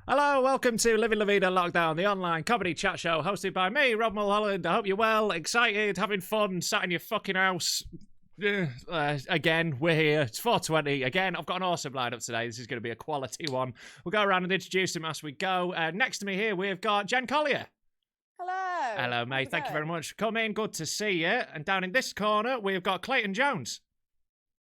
Hello, welcome to Livin, Vida, Lockdown, the online comedy chat show hosted by me, Rob Mulholland. I hope you're well, excited, having fun, sat in your fucking house. Again, we're here. It's 4:20. Again, I've got an awesome lineup today. This is going to be a quality one. We'll go around and introduce them as we go. Next to me here, we've got Jenny Collier. Hello. Hello, mate. Thank you very much for coming. Good to see you. And down in this corner, we've got Clayton Jones.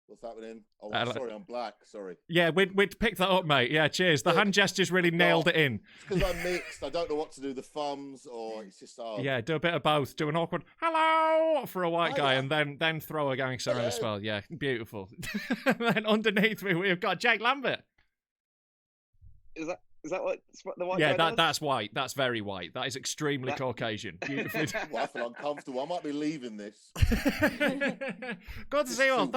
What's happening? Oh, sorry, I'm black. Sorry. Yeah, we'd picked that up, mate. Yeah, cheers. The hand gestures really nailed it in. It's because I'm mixed. I don't know what to do. The thumbs, or it's just hard. Yeah, do a bit of both. Do an awkward hello for a white guy, and then throw a gangster in as well. Yeah, beautiful. And then underneath me, we've got Jake Lambert. Is that what the white guy does? That's white. That's very white. That is extremely Caucasian. Beautifully. Well, I feel uncomfortable. I might be leaving this. Good to see you all.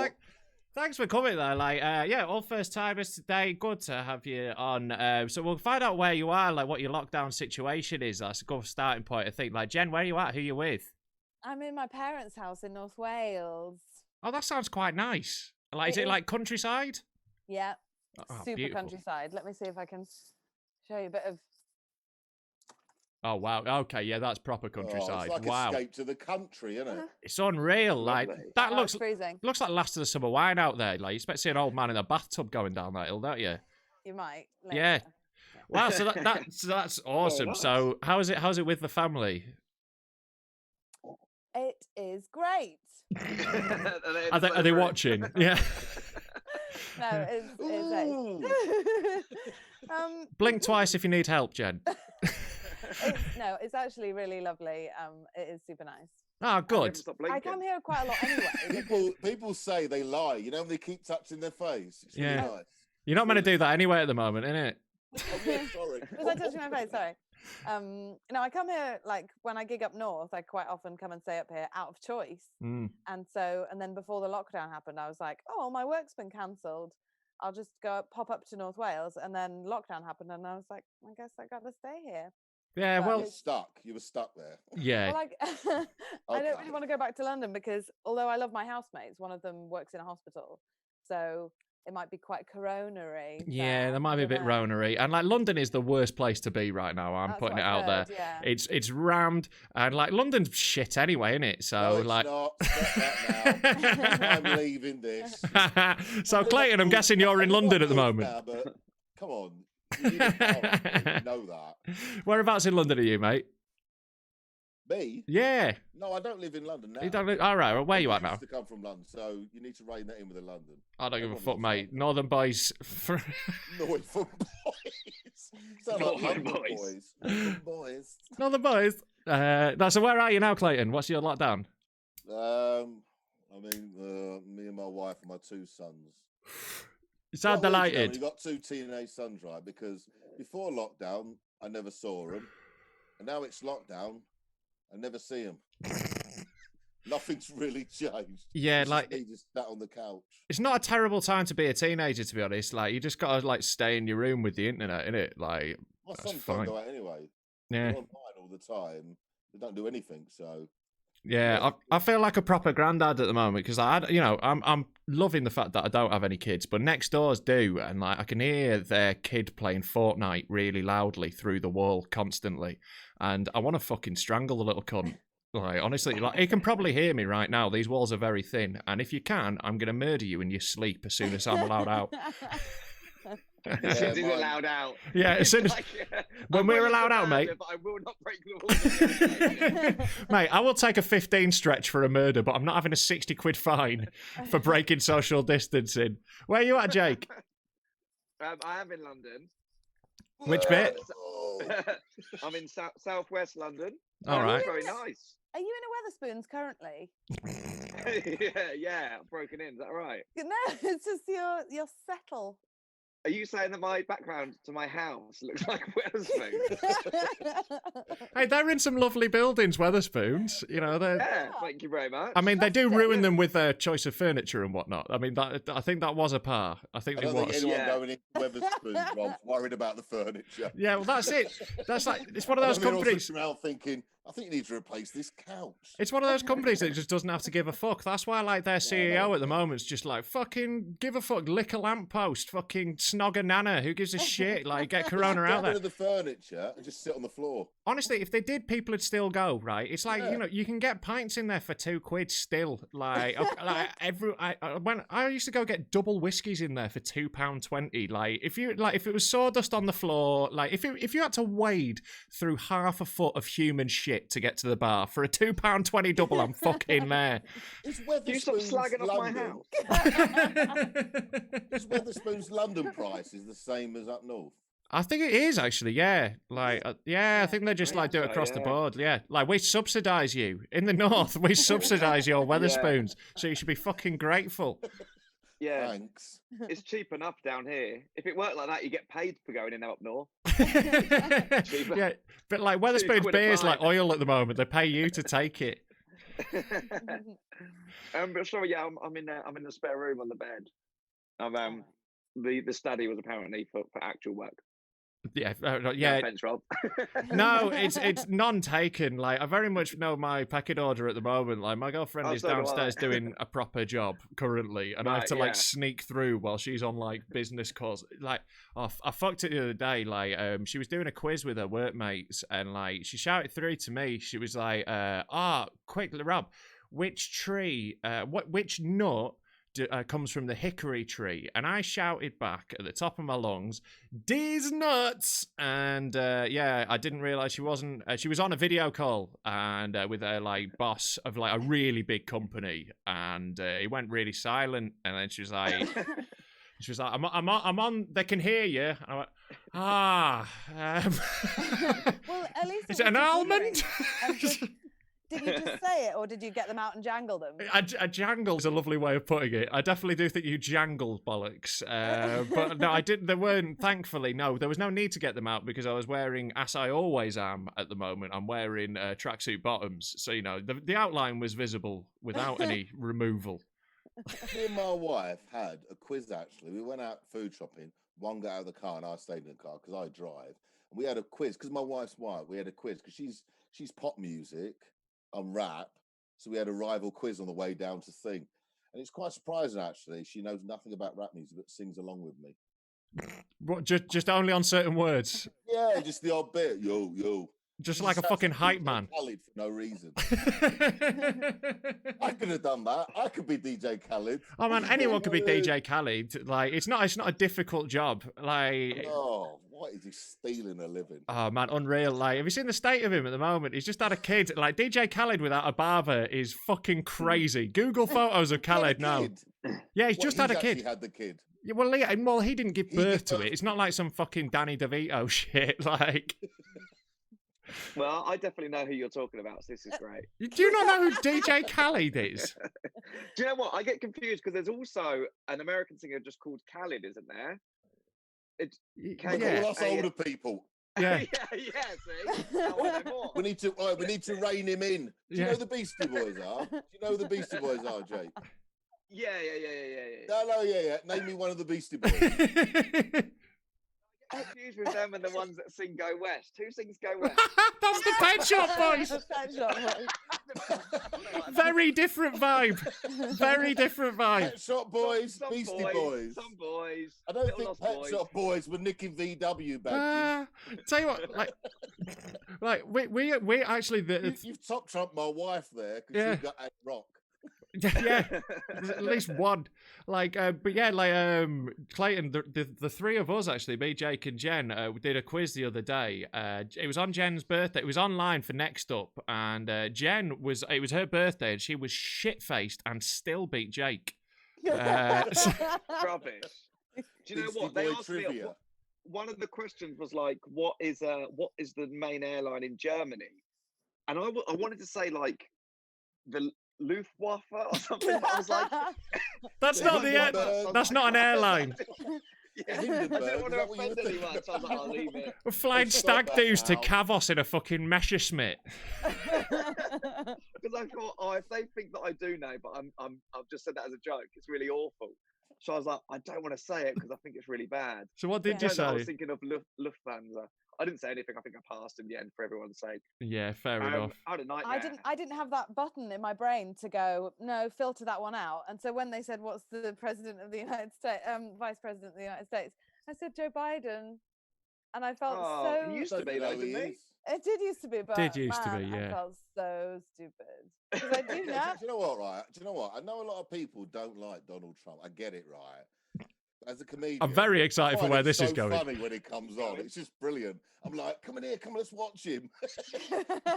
Thanks for coming there. All first timers today. Good to have you on. So we'll find out where you are, like what your lockdown situation is. That's a good starting point, I think. Like, Jen, where are you at? Who are you with? I'm in my parents' house in North Wales. Oh, that sounds quite nice. Like, is it like countryside? Yeah, super beautiful. countryside. Let me see if I can show you a bit of. Oh wow! Okay, yeah, that's proper countryside. It's like Escape to the Country, isn't it? It's unreal. Like that looks freezing. Looks like last of the summer wine out there. Like you expect to see an old man in a bathtub going down that hill, don't you? You might. Yeah. Wow. So that's awesome. Nice. So how's it with the family? It is great. Are they watching? Yeah. No, it's Blink twice if you need help, Jen. It's actually really lovely. It is super nice. Oh, good. I come here quite a lot anyway. People say they lie. You know, when they keep touching their face. It's really nice. You're not meant to do that anyway at the moment, innit? Oh, yeah, sorry. Was I touching my face? Sorry. No, I come here, like, when I gig up north, I quite often come and stay up here out of choice. And then before the lockdown happened, I was like, oh, my work's been cancelled. I'll just pop up to North Wales. And then lockdown happened, and I was like, I guess I got to stay here. Yeah, but well, you were stuck there. Yeah. Well, I don't really want to go back to London because although I love my housemates, one of them works in a hospital, so it might be quite corona-y. Yeah, there might be a bit Rona-y. And like London is the worst place to be right now. I'm putting it out there. Yeah. It's rammed, and like London's shit anyway, isn't it? So no, it's like not. Stop that now. I'm leaving this. So Clayton, I'm guessing you're in London at the moment. Now, but come on. You need to know that. Whereabouts in London are you, mate? Me? Yeah. No, I don't live in London now. You don't live... All right, well, where you at now? I used to come from London, so you need to rein that in with the London. I don't give a fuck, mate. Northern boys. Northern boys. Northern boys. Northern boys. Northern boys. So where are you now, Clayton? What's your lockdown? Me and my wife and my two sons. You sound delighted. You've got two teenage sons, right? Because before lockdown, I never saw them. And now it's lockdown, I never see them. Nothing's really changed. Yeah, He just sat on the couch. It's not a terrible time to be a teenager, to be honest. Like, you just got to, like, stay in your room with the internet, innit? Like, my that's sons fine. don't go out anyway. Yeah. They're online all the time. They don't do anything, so... Yeah, I feel like a proper granddad at the moment because I'm loving the fact that I don't have any kids, but next doors do, and like I can hear their kid playing Fortnite really loudly through the wall constantly, and I want to fucking strangle the little cunt. Like honestly, like he can probably hear me right now. These walls are very thin, and if you can, I'm gonna murder you in your sleep as soon as I'm allowed out. As soon as he's allowed out. Yeah, as soon as when we're allowed out, mate. But I will not break the rules. Mate, I will take a 15 stretch for a murder, but I'm not having a 60 quid fine for breaking social distancing. Where are you at, Jake? I am in London. Which bit? I'm in southwest London. All right. Very nice. Are you in a Wetherspoons currently? yeah, I'm broken in. Is that right? No, it's just your settle. Are you saying that my background to my house looks like Wetherspoons? Hey, they're in some lovely buildings, Wetherspoons. You know, they're... Yeah, thank you very much. I mean, they do ruin them with their choice of furniture and whatnot. I mean, I think that was a par. I think it was. I don't think anyone going into Wetherspoons, Rob's worried about the furniture. Yeah, well, that's it. That's like, it's one of those companies. Around thinking, I think you need to replace this couch. It's one of those companies that just doesn't have to give a fuck. That's why, like, their CEO at the moment is just like, fucking give a fuck, lick a lamppost, fucking snog a nana. Who gives a shit? Like, get Corona out there. Get rid of the furniture and just sit on the floor. Honestly, if they did, people would still go, right? It's like, you know, you can get pints in there for £2 still. Like, when I used to go get double whiskies in there for £2.20. Like, if it was sawdust on the floor, like, if you had to wade through half a foot of human shit to get to the bar for a £2.20 double, I'm fucking there. Is you stop slagging off my house? Is Wetherspoon's London price is the same as up north? I think it is actually, yeah. Like, I think they just like do it across the board. Yeah, like we subsidise you in the north. We subsidise your Wetherspoons, so you should be fucking grateful. Yeah, thanks. It's cheap enough down here. If it worked like that, you get paid for going in up north. Yeah, but like Wetherspoons beer's like oil at the moment. They pay you to take it. But sorry, yeah, I'm in the spare room on the bed. The study was apparently for actual work. Yeah, No offense, Rob. No, it's non-taken. Like, I very much know my packing order at the moment. Like, my girlfriend is downstairs doing a proper job currently, and I have to like sneak through while she's on like business calls. Like, I fucked it the other day. Like, she was doing a quiz with her workmates, and like she shouted through to me. She was like, quickly, Rob, which nut comes from the hickory tree? And I shouted back at the top of my lungs, "These nuts!" And I didn't realise she wasn't. She was on a video call and with her like boss of like a really big company, and he went really silent. And then she was like, "I'm on. They can hear you." And I went, Well, at least is it an almond? Did you just say it, or did you get them out and jangle them? A jangle is a lovely way of putting it. I definitely do think you jangled bollocks. But no, I didn't. There weren't, thankfully, no. There was no need to get them out because I was wearing, as I always am at the moment, I'm wearing tracksuit bottoms. So, you know, the outline was visible without any removal. Me and my wife had a quiz, actually. We went out food shopping. One got out of the car and I stayed in the car because I drive. And we had a quiz because my wife's white. We had a quiz because she's pop music. On rap, so we had a rival quiz on the way down to sing, and it's quite surprising actually. She knows nothing about rap music but sings along with me. What? Just only on certain words? Yeah, just the odd bit. Yo. Just like a fucking hype man. Khaled for no reason. I could have done that. I could be DJ Khaled. Oh man, anyone could be DJ Khaled. Like, it's not a difficult job. Like, oh, what is he stealing a living? Oh man, unreal. Like, have you seen the state of him at the moment? He's just had a kid. Like, DJ Khaled without a barber is fucking crazy. Google photos of Khaled now. Yeah, he's just had a kid. He had the kid. Yeah, well, he didn't give birth to it. It's not like some fucking Danny DeVito shit. Like. Well, I definitely know who you're talking about, so this is great. Do you not know who DJ Khaled is? Do you know what? I get confused because there's also an American singer just called Khaled, isn't there? It's all us older people. Yeah. See? We need to rein him in. Do you know who the Beastie Boys are? Do you know who the Beastie Boys are, Jake? Yeah. No, yeah. Name me one of the Beastie Boys. I'm confused with them and the ones that sing Go West. Who sings Go West? That's the Pet Shop Boys. Very different vibe. Very different vibe. Pet Shop Boys, Beastie Boys. Some boys. I don't think Pet Shop Boys were nicking VW badges. Tell you what, like we actually you've top trumped my wife there because you've got a rock. Yeah, at least one. Like, but yeah, like Clayton, the three of us actually, me, Jake, and Jen, did a quiz the other day. It was on Jen's birthday. It was online for Next Up, and it was her birthday, and she was shit faced and still beat Jake. Rubbish. Do you know what they asked me? One of the questions was like, "What is the main airline in Germany?" And I wanted to say like the Luftwaffe or something. I was like, that's not an airline. I didn't want to offend anyone, so I was like, I'll leave it. We're flying stag doos to Kavos in a fucking Messerschmitt. Because I thought, if they think that I do know, but I've just said that as a joke, it's really awful. So I was like, I don't want to say it because I think it's really bad. So what did you say? I was thinking of Lufthansa. I didn't say anything. I think I passed in the end for everyone's sake. Yeah, fair enough. I had a nightmare. I didn't have that button in my brain to go, no, filter that one out. And so when they said, what's the president of the United States, vice president of the United States, I said Joe Biden. And I felt so... He used to be, though, didn't he? It did used to be, but I felt so stupid. Because I do know. Do you know what, right? Do you know what? I know a lot of people don't like Donald Trump. I get it, right? As a comedian, I'm very excited for where this is going. It's so funny when it comes on. It's just brilliant. I'm like, come in here, let's watch him. He's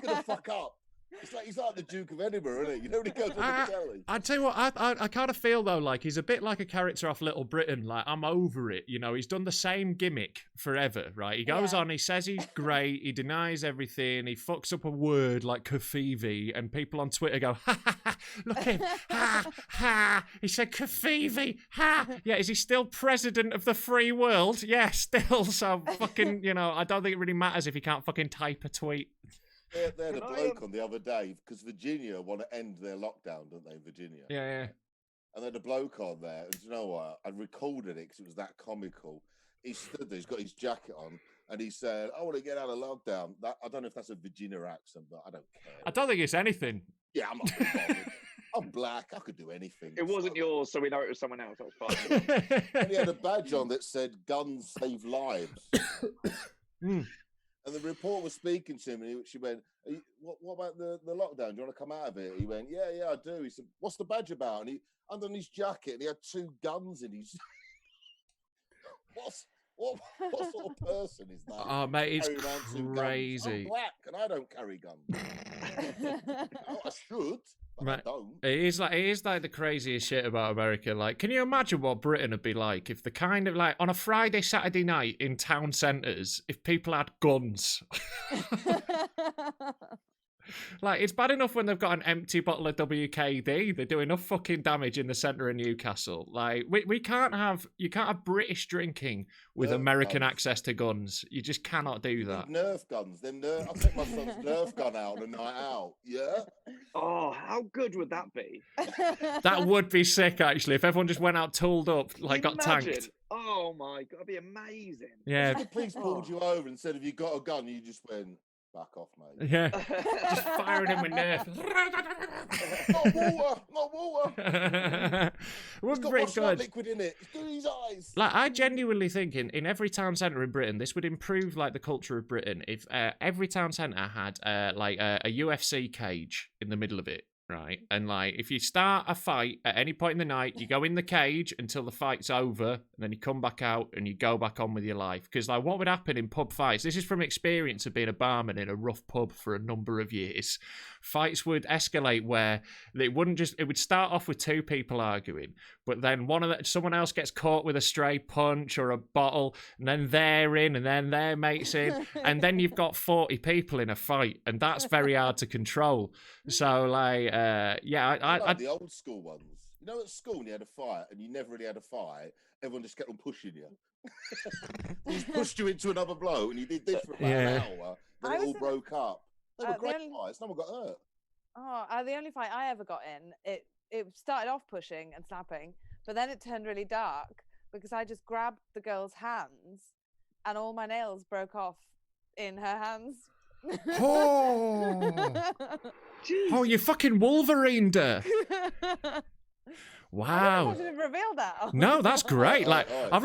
gonna fuck up. It's like he's like the Duke of Edinburgh, isn't he? You know when he goes on the telly. I tell you what, I kind of feel though like he's a bit like a character off Little Britain. Like I'm over it, you know. He's done the same gimmick forever, right? He goes on, he says he's great, he denies everything, he fucks up a word like Kafivi, and people on Twitter go, ha ha ha, look at him, ha ha. He said Kafivi, ha. Yeah, is he still president of the free world? Yeah, still. So fucking, you know, I don't think it really matters if he can't fucking type a tweet. They had a bloke on the other day because Virginia want to end their lockdown, don't they? Virginia. Yeah. And then a bloke on there, and you know what? I recorded it because it was that comical. He stood there, he's got his jacket on, and he said, "I want to get out of lockdown." I don't know if that's a Virginia accent, but I don't care. I don't think it's anything. Yeah, I'm not bothered. I'm black. I could do anything. It wasn't yours, so we know it was someone else. That was fine. And he had a badge on that said "Guns Save Lives." And the reporter was speaking to him, and she went, what about the lockdown? Do you want to come out of it? He went, yeah, I do. He said, what's the badge about? And he, under his jacket, and he had 2 guns in his... What sort of person is that? Oh, mate, it's crazy. I'm black, and I don't carry guns. I should, but I don't. It is like the craziest shit about America. Like, can you imagine what Britain would be like if the kind of like on a Friday, Saturday night in town centres, if people had guns? Like, it's bad enough when they've got an empty bottle of WKD. They do enough fucking damage in the centre of Newcastle. Like, you can't have British drinking with American access to guns. You just cannot do that. Nerf guns. I'll take my son's Nerf gun out on a night out. Yeah. Oh, how good would that be? That would be sick, actually, if everyone just went out tooled up, like got tanked. Oh my God, that'd be amazing. Yeah. If the police pulled you over and said, "Have you got a gun?" You just went, "Back off, mate." Yeah. Just firing him with Nerf. Not water. It's got what's that liquid in it. It's doing his eyes. Like, I genuinely think in every town centre in Britain, this would improve like the culture of Britain if every town centre had like a UFC cage in the middle of it. Right, and like if you start a fight at any point in the night, you go in the cage until the fight's over, and then you come back out and you go back on with your life. Because like what would happen in pub fights? This is from experience of being a barman in a rough pub for a number of years. Fights would escalate where it would start off with 2 people arguing, but then someone else gets caught with a stray punch or a bottle, and then they're in, and then their mate's in, and then you've got 40 people in a fight, and that's very hard to control. So like. I like the old school ones. You know, at school when you had a fight and you never really had a fight, everyone just kept on pushing you. He just pushed you into another blow, and you did this for about an hour. Then it all broke up. They were great fights. No one got hurt. Oh, the only fight I ever got in, it started off pushing and slapping, but then it turned really dark because I just grabbed the girl's hands, and all my nails broke off in her hands. Oh, you fucking Wolverined her. Wow. I didn't reveal that. No, that's great. Like, I'll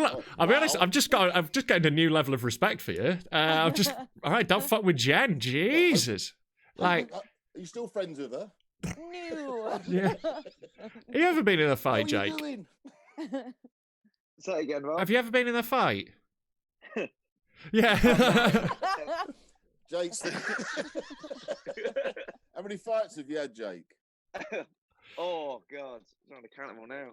be honest, I've just getting a new level of respect for you. I'm just, all right, don't fuck with Jen. Jesus. Like, are you still friends with her? No. Yeah. Have you ever been in a fight, Jake? Say it again, Rob. Have you ever been in a fight? Yeah. Jake's How many fights have you had, Jake? Oh, God. I'm trying to count them all now.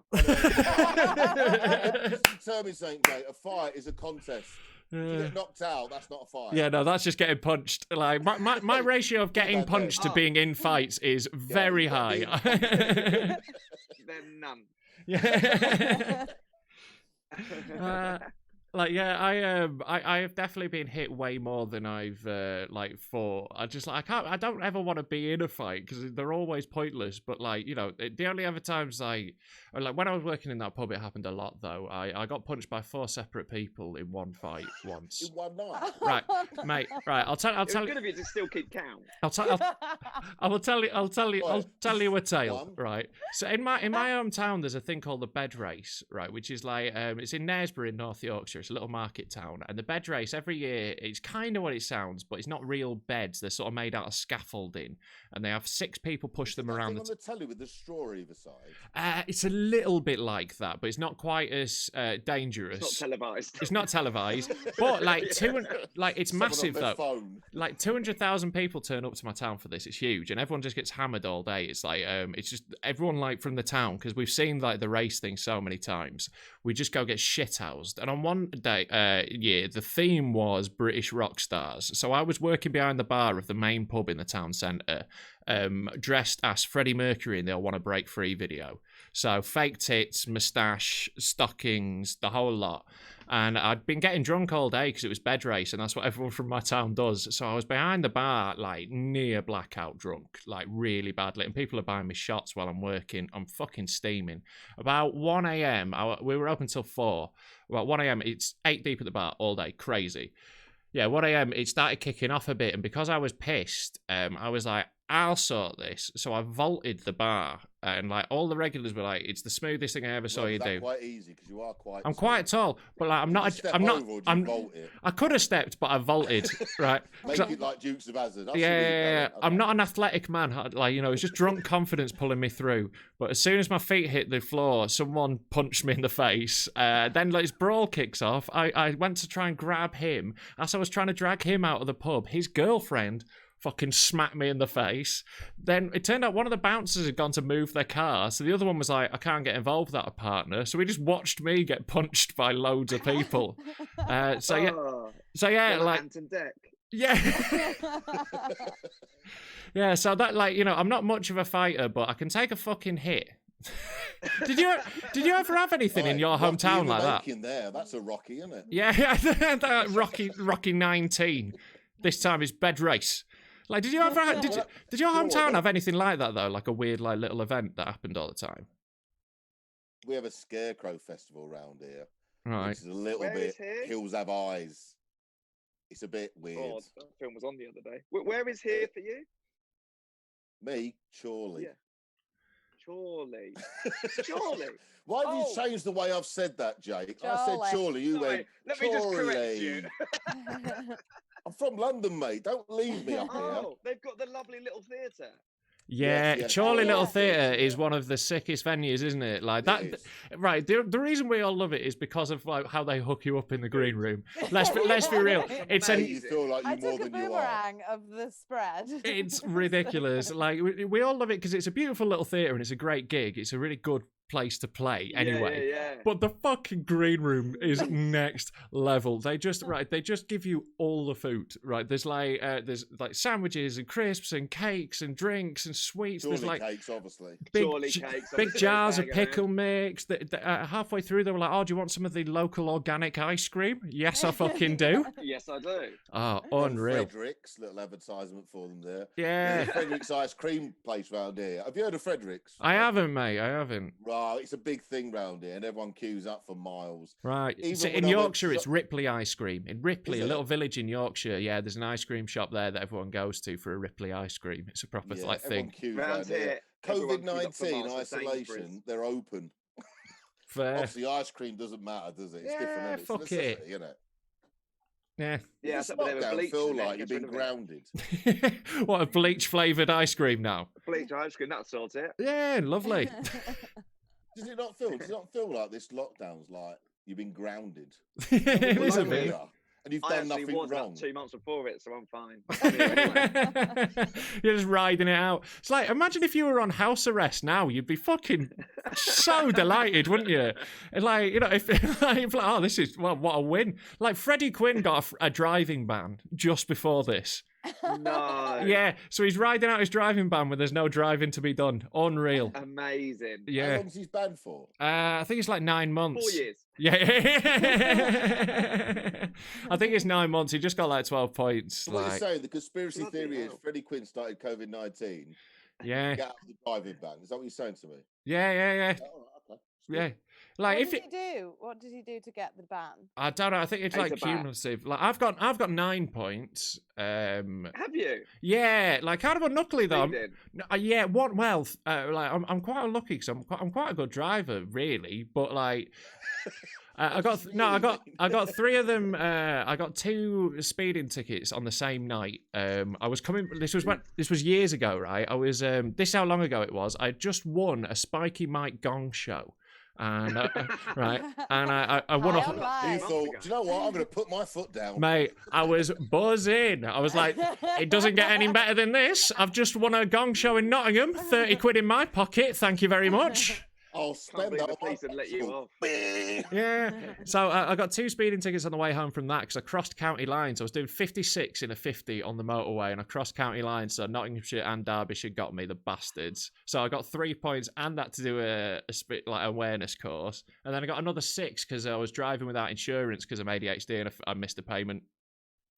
Tell me something, Jake. A fight is a contest. If you get knocked out, that's not a fight. Yeah, no, that's just getting punched. Like my ratio of getting punched to being in fights is very high. Then none. Yeah. Like, yeah, I have definitely been hit way more than I've fought. I don't ever want to be in a fight because they're always pointless. But like, you know, the only other times like when I was working in that pub, it happened a lot though. I got punched by 4 separate people in one fight once. In one night. Right, mate. Right, I'll tell you. It's good of you to still keep count. I'll tell you a tale. Right. So in my hometown, there's a thing called the bed race. Right, which is like it's in Knaresborough in North Yorkshire. It's a little market town, and the bed race every year, it's kind of what it sounds, but it's not real beds. They're sort of made out of scaffolding, and they have 6 people push them around on the telly with the straw either side. It's a little bit like that, but it's not quite as dangerous. It's not televised. It's not televised, but like it's massive though. Phone. Like 200,000 people turn up to my town for this. It's huge, and everyone just gets hammered all day. It's like it's just everyone like from the town, because we've seen like the race thing so many times. We just go get shithoused. And on one day, the theme was British rock stars. So I was working behind the bar of the main pub in the town centre, dressed as Freddie Mercury in the "I Want to Break Free" video. So fake tits, moustache, stockings, the whole lot. And I'd been getting drunk all day because it was bed race, and that's what everyone from my town does. So I was behind the bar, like near blackout drunk, like really badly. And people are buying me shots while I'm working. I'm fucking steaming. About 1 a.m., we were open till 4. About 1 a.m., it's 8 deep at the bar all day. Crazy. Yeah, 1 a.m., it started kicking off a bit. And because I was pissed, I was like, I'll sort this. So I vaulted the bar, and like all the regulars were like, "It's the smoothest thing I ever saw you do." Quite easy because you are quite. I'm quite tall, but like I'm not. I could have stepped, but I vaulted. Right. Make it like Dukes of Hazzard. Yeah. I'm not an athletic man. Like, you know, it's just drunk confidence pulling me through. But as soon as my feet hit the floor, someone punched me in the face. Then like, this brawl kicks off. I went to try and grab him. As I was trying to drag him out of the pub, his girlfriend fucking smacked me in the face. Then it turned out one of the bouncers had gone to move their car, so the other one was like, I can't get involved without a partner. So he just watched me get punched by loads of people. So yeah, like deck. Yeah. Yeah, so that, like, you know, I'm not much of a fighter, but I can take a fucking hit. Did you ever have anything in your hometown like that? There. That's a Rocky, isn't it? Yeah, Rocky 19. This time it's bed race. Like, did your hometown have anything like that though? Like a weird, like, little event that happened all the time? We have a scarecrow festival around here. Right. Which is a little bit Hills Have Eyes. It's a bit weird. Oh, that film was on the other day. Where is here for you? Me, Chorley. Yeah. Chorley. Chorley. Why have you changed the way I've said that, Jake? I said Chorley. You went Let me just correct you. I'm from London, mate. Don't leave me up here. Oh, they've got the lovely little theatre. Yeah, Chorley Little Theatre is one of the sickest venues, isn't it? Like that, right? The reason we all love it is because of like how they hook you up in the green room. Let's be real. It's you feel like you I more took a than you are. boomerang of the spread. It's ridiculous. Like we all love it because it's a beautiful little theatre and it's a great gig. It's a really good place to play anyway. Yeah. But the fucking green room is next level. They just give you all the food, right? There's like sandwiches and crisps and cakes and drinks and sweets. Surely there's like cakes, obviously. big jars of pickle mix. Halfway through they were like, "Oh, do you want some of the local organic ice cream?" Yes, I fucking do. Yes, I do. Oh, unreal. Frederick's, little advertisement for them there. Yeah. Frederick's ice cream place round here. Have you heard of Frederick's? I haven't, mate. I haven't. Right, it's a big thing round here, and everyone queues up for miles. Right. So in Yorkshire, it's Ripley ice cream. In Ripley, a little village in Yorkshire, yeah, there's an ice cream shop there that everyone goes to for a Ripley ice cream. It's a proper thing. Round here, COVID-19 isolation, they're open. Fair. Obviously, ice cream doesn't matter, does it? It's different. Fuck it. Isn't it? Yeah. It's lockdown feel like you've been grounded. What, a bleach flavoured ice cream now? Bleach ice cream, that sorts it. Yeah, lovely. Does it not feel like this lockdown's like you've been grounded? It is a bit. And you've done nothing wrong. About 2 months before it, so I'm fine. You're just riding it out. It's like, imagine if you were on house arrest now, you'd be fucking so delighted, wouldn't you? And like, you know, if oh, this is, well, what a win. Like, Freddie Quinne got a driving ban just before this. No. Yeah, so he's riding out his driving ban when there's no driving to be done. Unreal. Amazing. How Yeah. long is he banned for? I think it's like 9 months. 4 years. Yeah. I think it's 9 months. He just got like 12 points. So what you're Like, saying, the conspiracy Bloody theory is hell. Freddie Quinne started COVID-19. yeah. Get out of the driving ban. Is that what you're saying to me? Yeah. Yeah, all right, okay. Yeah. Like What if did it, he do? What did he do to get the ban? I don't know. I think it's It's like a bat. cumulative. Like I've got 9 points. Have you? Yeah. Like kind of unluckily though. Speeding? Yeah. What? Well, like I'm quite unlucky because I'm quite a good driver, really. But like, I got 3 of them. I got 2 speeding tickets on the same night. I was coming. This was years ago, right? I was. This is how long ago it was. I just won a Spiky Mike Gong show. And right, and I won High off. on life. He thought, do you know what? I'm going to put my foot down. Mate, I was buzzing. I was like, it doesn't get any better than this. I've just won a gong show in Nottingham. 30 quid in my pocket. Thank you very much. I'll Can't spend believe that the on police would let you off. Yeah. So I got 2 speeding tickets on the way home from that because I crossed county lines. I was doing 56 in a 50 on the motorway and I crossed county lines. So Nottinghamshire and Derbyshire got me, the bastards. So I got 3 points and that to do a awareness course. And then I got another 6 because I was driving without insurance because I'm ADHD and I missed a payment.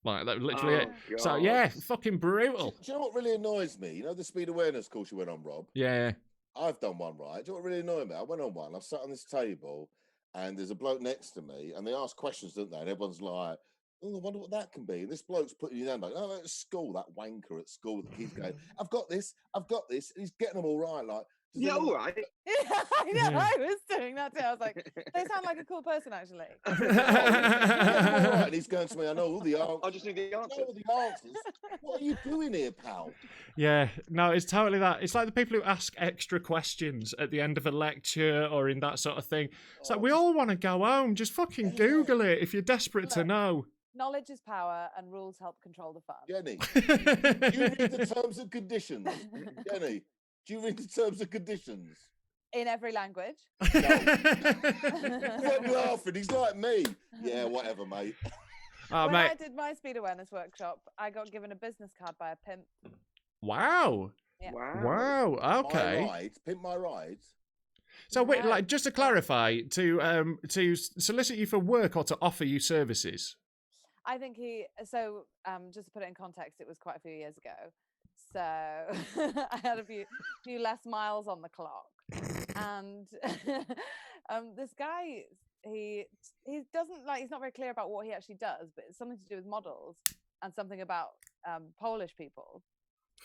Like, that was literally it. So, God. yeah, fucking brutal. Do you know what really annoys me? You know the speed awareness course you went on, Rob? Yeah. I've done one, right? Do you know what really annoyed me? I went on one. I sat on this table and there's a bloke next to me and they ask questions, don't they? And everyone's like, oh, I wonder what that can be. And this bloke's putting you down like, oh, at school, that wanker at school that keeps going, I've got this. And he's getting them all right. Like, does Yeah, anyone- all right. I know, Yeah. I was doing that too. I was like, they sound like a cool person, actually. He's getting them all right. And he's going to me, I know all the answers. I just need the I answer. know all the answers. What are you doing here, pal? Yeah, no, it's totally that. It's like the people who ask extra questions at the end of a lecture or in that sort of thing. It's like, we all want to go home. Just fucking Google it if you're desperate to Look. know. Knowledge is power, and rules help control the fun. Jenny, do you read the terms and conditions? Jenny, do you read the terms and conditions? In every language. Stop laughing. He's like me. Yeah, whatever, mate. Oh, When mate. I did my speed awareness workshop, I got given a business card by a pimp. Wow. Yeah. Wow. Wow. Okay. My rides, pimp my rides. So wait, No. like, just to clarify, to solicit you for work or to offer you services? I think just to put it in context, it was quite a few years ago. So I had a few less miles on the clock. And this guy, he doesn't he's not very clear about what he actually does, but it's something to do with models and something about Polish people.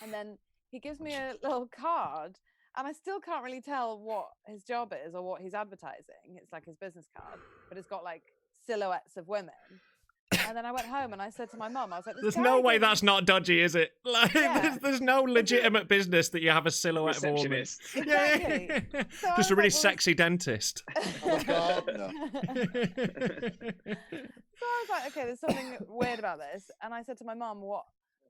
And then he gives me a little card and I still can't really tell what his job is or what he's advertising. It's like his business card, but it's got like silhouettes of women. And then I went home and I said to my mum, I was like, There's no way that's not dodgy, is it? Like, Yeah. there's no legitimate business that you have a silhouette of a woman. Receptionist. Exactly. Yeah. So I Just a was really like, well, sexy dentist. I'm a gardener. So I was like, okay, there's something weird about this. And I said to my mum, what?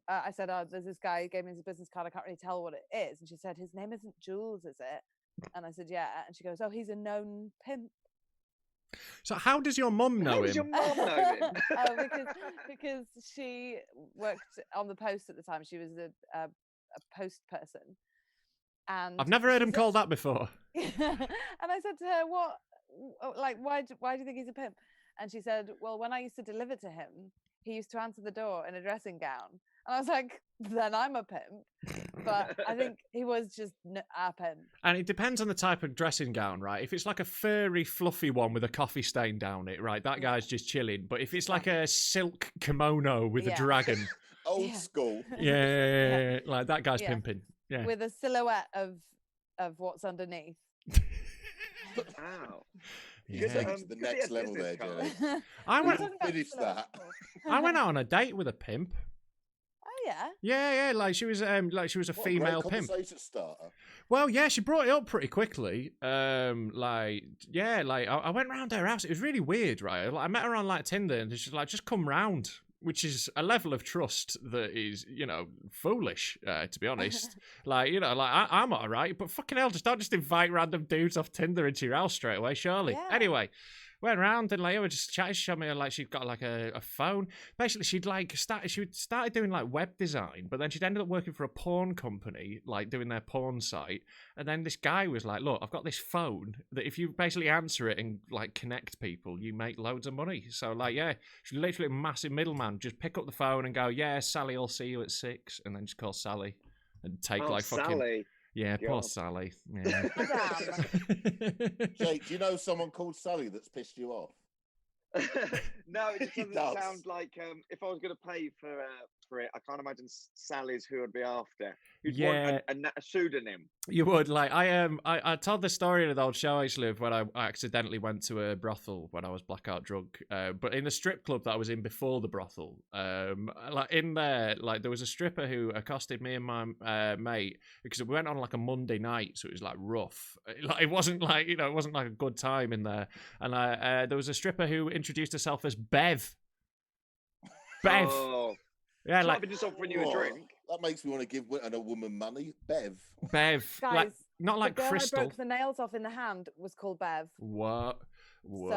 I said, there's this guy who gave me his business card. I can't really tell what it is. And she said, his name isn't Jules, is it? And I said, yeah. And she goes, oh, he's a known pimp. So how does your mum know How does your him? mum know him? Because she worked on the Post at the time. She was a post person. And I've never heard she him said- called that before. and I said to her, what, like, why do you think he's a pimp? And she said, well, when I used to deliver to him, he used to answer the door in a dressing gown. And I was like, then I'm a pimp. But I think he was just a pimp. And it depends on the type of dressing gown, right? If it's like a furry, fluffy one with a coffee stain down it, right, that guy's just chilling. But if it's like a silk kimono with a Yeah. dragon, Old Yeah. school. yeah, like that guy's Yeah. pimping. Yeah. With a silhouette of what's underneath. Wow. You Yeah. take it to the Could be a next level business there, card. Jenny. I We went were talking about Finish silhouettes that. before. I went out on a date with a pimp. Oh yeah. Yeah, like she was a What a great female pimp. conversation starter. Well, yeah, she brought it up pretty quickly. I went round her house. It was really weird, right? Like, I met her on like Tinder, and she's like, "Just come round," which is a level of trust that is, foolish, to be honest. I'm all right, but fucking hell, don't just invite random dudes off Tinder into your house straight away, surely. Yeah. Anyway, went around and like, we just chatted. She showed me like she'd got like a phone. Basically, she'd started doing like web design, but then she'd ended up working for a porn company, like doing their porn site. And then this guy was like, "Look, I've got this phone that if you basically answer it and like connect people, you make loads of money." So like, yeah, she's literally a massive middleman. Just pick up the phone and go, "Yeah, Sally, I'll see you at 6," and then just call Sally and take like fucking. Sally. Yeah, God. poor Sally. Yeah. Jake, do you know someone called Sally that's pissed you off? No, it just He doesn't does. sound like if I was going to pay for it, I can't imagine Sally's who I'd be after. You'd want a pseudonym. You would like I told the story in an old show actually of when I accidentally went to a brothel when I was blackout drunk, but in the strip club that I was in before the brothel, like in there, like there was a stripper who accosted me and my mate because we went on like a Monday night, so it was like rough. Like it wasn't like it wasn't like a good time in there, and there was a stripper who introduced herself as Bev. Bev. Oh. Yeah, So like I've been just offering you a drink. That makes me want to give a woman money. Bev. Bev. Guys, like, not like the girl Crystal. I broke the nails off in the hand was called Bev. What? Whoa.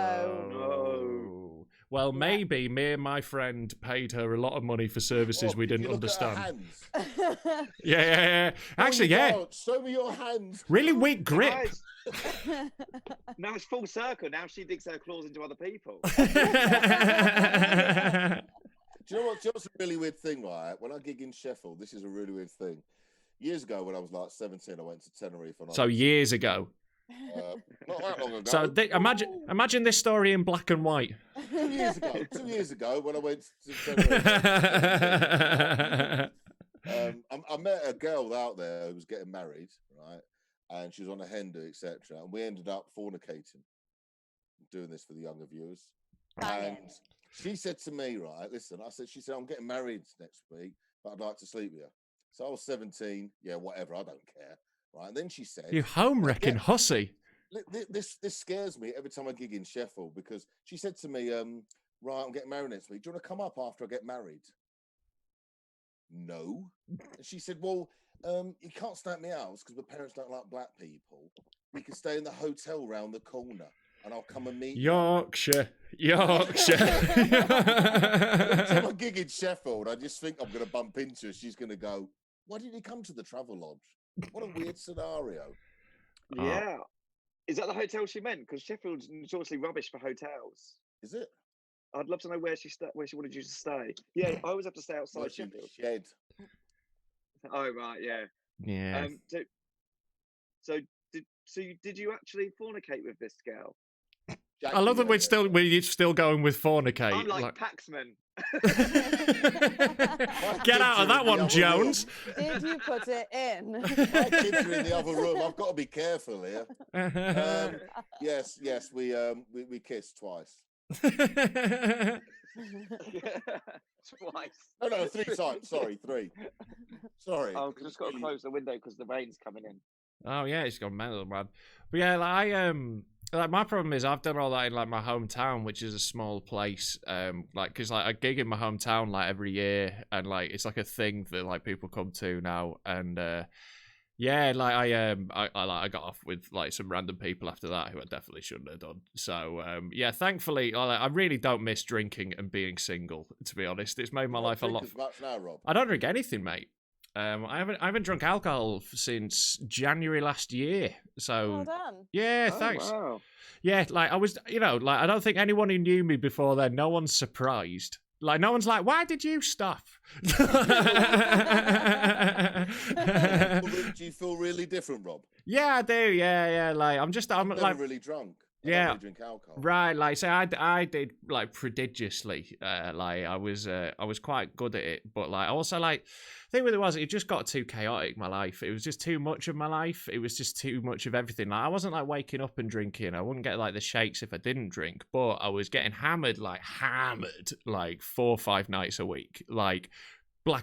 So- Well, maybe me and my friend paid her a lot of money for services we didn't Did you look at her understand. hands? Yeah. Actually, No, you yeah. don't. Show me your hands. Really weak grip. Now it's full circle. Now she digs her claws into other people. Do you know what's a really weird thing, right? When I gig in Sheffield, this is a really weird thing. Years ago, when I was like 17, I went to Tenerife. So years ago. Not that long ago. So imagine this story in black and white. 2 years ago. 2 years ago, when I went to Tenerife. I met a girl out there who was getting married, right? And she was on a hen do, etc. And we ended up fornicating. Doing this for the younger viewers. And she said to me, right, listen, she said, I'm getting married next week, but I'd like to sleep with you. So I was 17, yeah, whatever, I don't care. Right. And then she said, You home wrecking hussy. This scares me every time I gig in Sheffield because she said to me, right, I'm getting married next week. Do you want to come up after I get married? No. And she said, well, you can't stay at my house because my parents don't like black people. We can stay in the hotel round the corner. And I'll come and meet Yorkshire. Every time I gig in Sheffield, I just think I'm going to bump into her. She's going to go, why did he come to the Travel Lodge? What a weird scenario. Yeah. Is that the hotel she meant? Because Sheffield's notoriously rubbish for hotels. Is it? I'd love to know where she wanted you to stay. Yeah, I always have to stay outside Sheffield. Shed. Oh, right, yeah. Yeah. Did you actually fornicate with this girl? Jackie, I love that we're still going with fornicate. I'm like Paxman. Get out of that one, Jones. Did you put it in? My kids are in the other room. I've got to be careful here. Yes, we kissed twice. Twice. No, 3 times. Sorry, 3. Sorry. I've just got to close the window because the rain's coming in. Oh yeah, it's gone mental, man. But yeah, like my problem is I've done all that in like my hometown, which is a small place. Because I gig in my hometown like every year, and like it's like a thing that like people come to now, and yeah, like I got off with like some random people after that who I definitely shouldn't have done. So yeah, thankfully I really don't miss drinking and being single. To be honest, it's made my life a lot. As much now, Rob. I don't drink anything, mate. I haven't drunk alcohol since January last year. So Well done. yeah, thanks. Wow. Yeah, like I was, like I don't think anyone who knew me before then, no one's surprised. Like no one's like, why did you stop? Do you feel really different, Rob? Yeah, I do. Yeah. Like I'm never like really drunk. I Yeah. don't really drink alcohol. Right, like so I did like prodigiously. Like I was quite good at it, but like also like the thing with it was it just got too chaotic, my life. It was just too much of my life. It was just too much of everything. Like I wasn't like waking up and drinking. I wouldn't get like the shakes if I didn't drink, but I was getting hammered like 4 or 5 nights a week. Like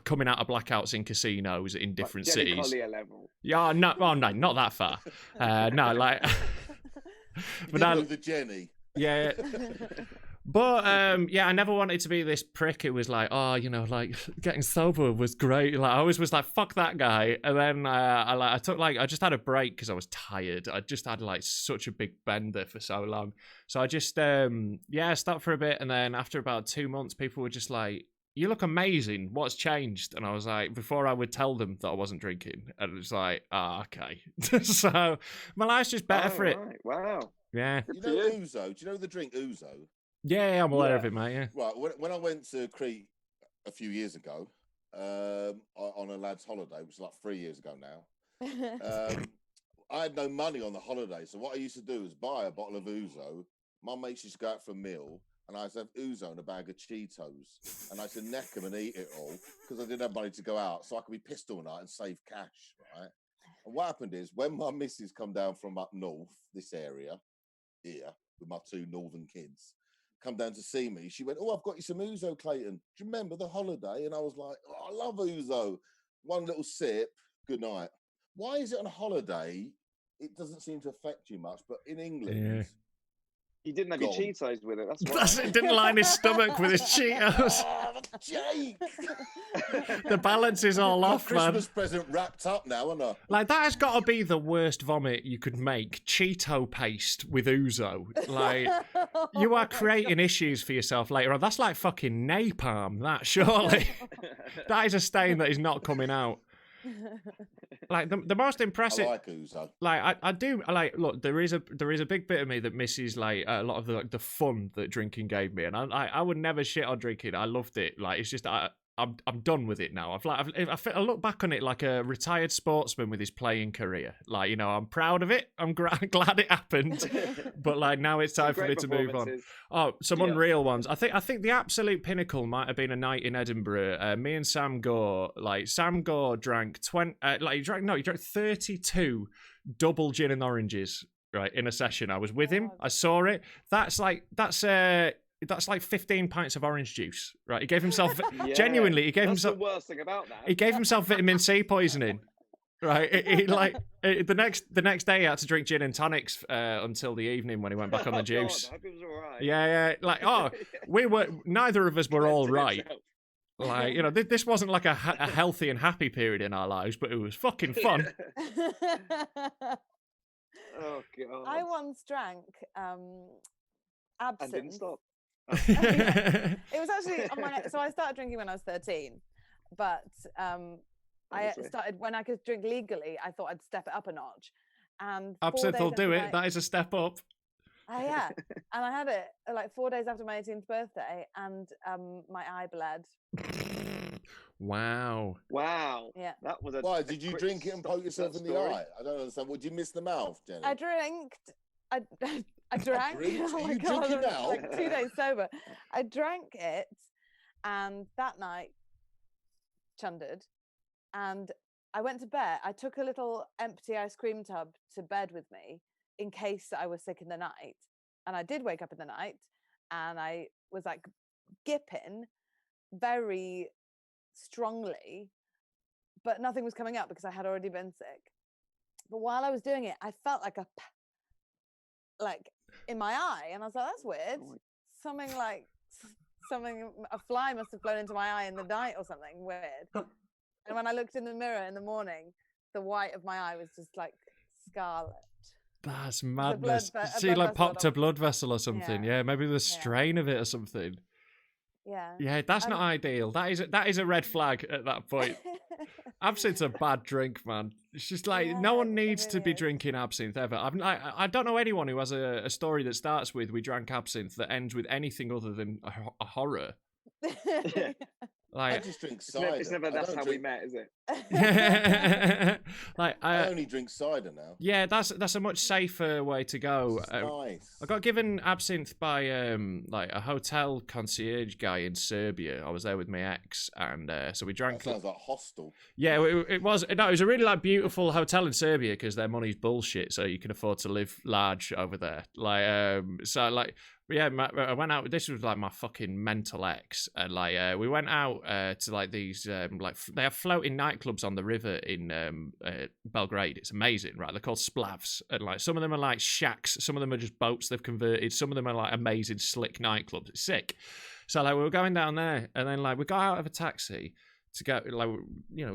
coming out of blackouts in casinos in different Jenny cities. Collier level. Yeah, no, not that far. No, like But now the Jenny. Yeah. But yeah, I never wanted to be this prick who was like, oh, you know, like getting sober was great. Like I always was like, fuck that guy. And then I just had a break because I was tired. I just had like such a big bender for so long. So I just stopped for a bit, and then after about 2 months, people were just like, you look amazing. What's changed? And I was like, before I would tell them that I wasn't drinking, and it was like, okay. So my life's just better for it. Right. Wow. You Yeah. know ouzo? Do you know the drink ouzo? Yeah, I'm aware of it, mate. Yeah. Right. When I went to Crete a few years ago, on a lad's holiday, which is like 3 years ago now, I had no money on the holiday, so what I used to do was buy a bottle of ouzo. My mates used to go out for a meal, and I used to have ouzo and a bag of Cheetos, and I used to neck them and eat it all because I didn't have money to go out, so I could be pissed all night and save cash, right? And what happened is, when my missus come down from up north, this area here, with my 2 northern kids, come down to see me, she went, oh, I've got you some ouzo, Clayton. Do you remember the holiday? And I was like, oh, I love ouzo. One little sip, good night. Why is it on a holiday? It doesn't seem to affect you much, but in England... You didn't have your Cheetos with it. That's why. It didn't line his stomach with his Cheetos. Oh, Jake! The balance is all off, man. Christmas present wrapped up now, isn't it? Like, that has got to be the worst vomit you could make. Cheeto paste with ouzo. Like, you are creating issues for yourself later on. That's like fucking napalm, that, surely. That is a stain that is not coming out. Like the most impressive. I like ouzo. Like I do. Like, look, there is a big bit of me that misses like a lot of the fun that drinking gave me, and I would never shit on drinking. I loved it. Like, it's just I'm done with it now. I look back on it like a retired sportsman with his playing career. Like, you know, I'm proud of it. I'm glad it happened. But like, now it's time for me to move on. Oh, some unreal ones. I think the absolute pinnacle might have been a night in Edinburgh. Me and Sam Gore. Like, Sam Gore drank he drank 32 double gin and oranges, right, in a session. I was with him. I saw it. That's like 15 pints of orange juice, right? He gave himself genuinely. He gave himself the worst thing about that. He gave himself vitamin C poisoning, right? The next day he had to drink gin and tonics until the evening when he went back on the juice. God, I hope he was all right. Yeah. Like, neither of us were all right. Like, you know, this wasn't like a healthy and happy period in our lives, but it was fucking fun. Oh God! I once drank absinthe. And didn't stop. It was actually so I started drinking when I was 13, but I started when I could drink legally. I thought I'd step it up a notch, and absinthe will do it. That is a step up. Yeah, and I had it like 4 days after my 18th birthday, and my eye bled. Wow. Yeah. That was a. Why did you drink it and poke yourself in the eye? I don't understand. Would you miss the mouth, Jenny? I drank. Oh my God, drinking now? like 2 days sober. I drank it, and that night, chundered, and I went to bed. I took a little empty ice cream tub to bed with me in case I was sick in the night. And I did wake up in the night, and I was like gipping very strongly, but nothing was coming up because I had already been sick. But while I was doing it, I felt like in my eye, and I was like, that's weird. A fly must have flown into my eye in the night or something weird. And when I looked in the mirror in the morning, the white of my eye was just like scarlet. That's madness. She like popped a blood vessel or something. Yeah, maybe the strain of it or something. Yeah, that's not ideal. That is a red flag at that point. Absinthe's a bad drink, man. It's just like, no one needs to be drinking absinthe ever. I don't know anyone who has a story that starts with "we drank absinthe" that ends with anything other than a horror. Like, I just drink cider. It's never that's how we met, is it? Like, I only drink cider now. Yeah, that's a much safer way to go. Nice. I got given absinthe by like a hotel concierge guy in Serbia. I was there with my ex, and so we drank. That sounds like hostel. Yeah, it was. No, it was a really like beautiful hotel in Serbia because their money's bullshit, so you can afford to live large over there. Like, so like Yeah, I went out. This was like my fucking mental ex, and like we went out to like these like they have floating nightclubs on the river in Belgrade. It's amazing, right? They're called splavs, and like some of them are like shacks, some of them are just boats they've converted, some of them are like amazing slick nightclubs. It's sick. So like we were going down there, and then like we got out of a taxi to go, like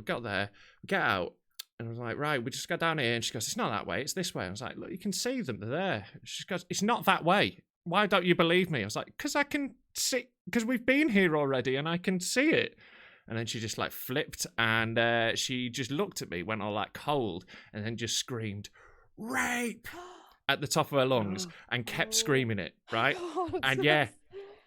got there, get out. And I was like, right, we just go down here. And she goes, it's not that way, it's this way. I was like, look, you can see them, they're there. She goes, it's not that way. Why don't you believe me? I was like, because I can see, because we've been here already and I can see it. And then she just like flipped and she just looked at me, went all like cold, and then just screamed, rape, at the top of her lungs and kept screaming it, right? And yeah,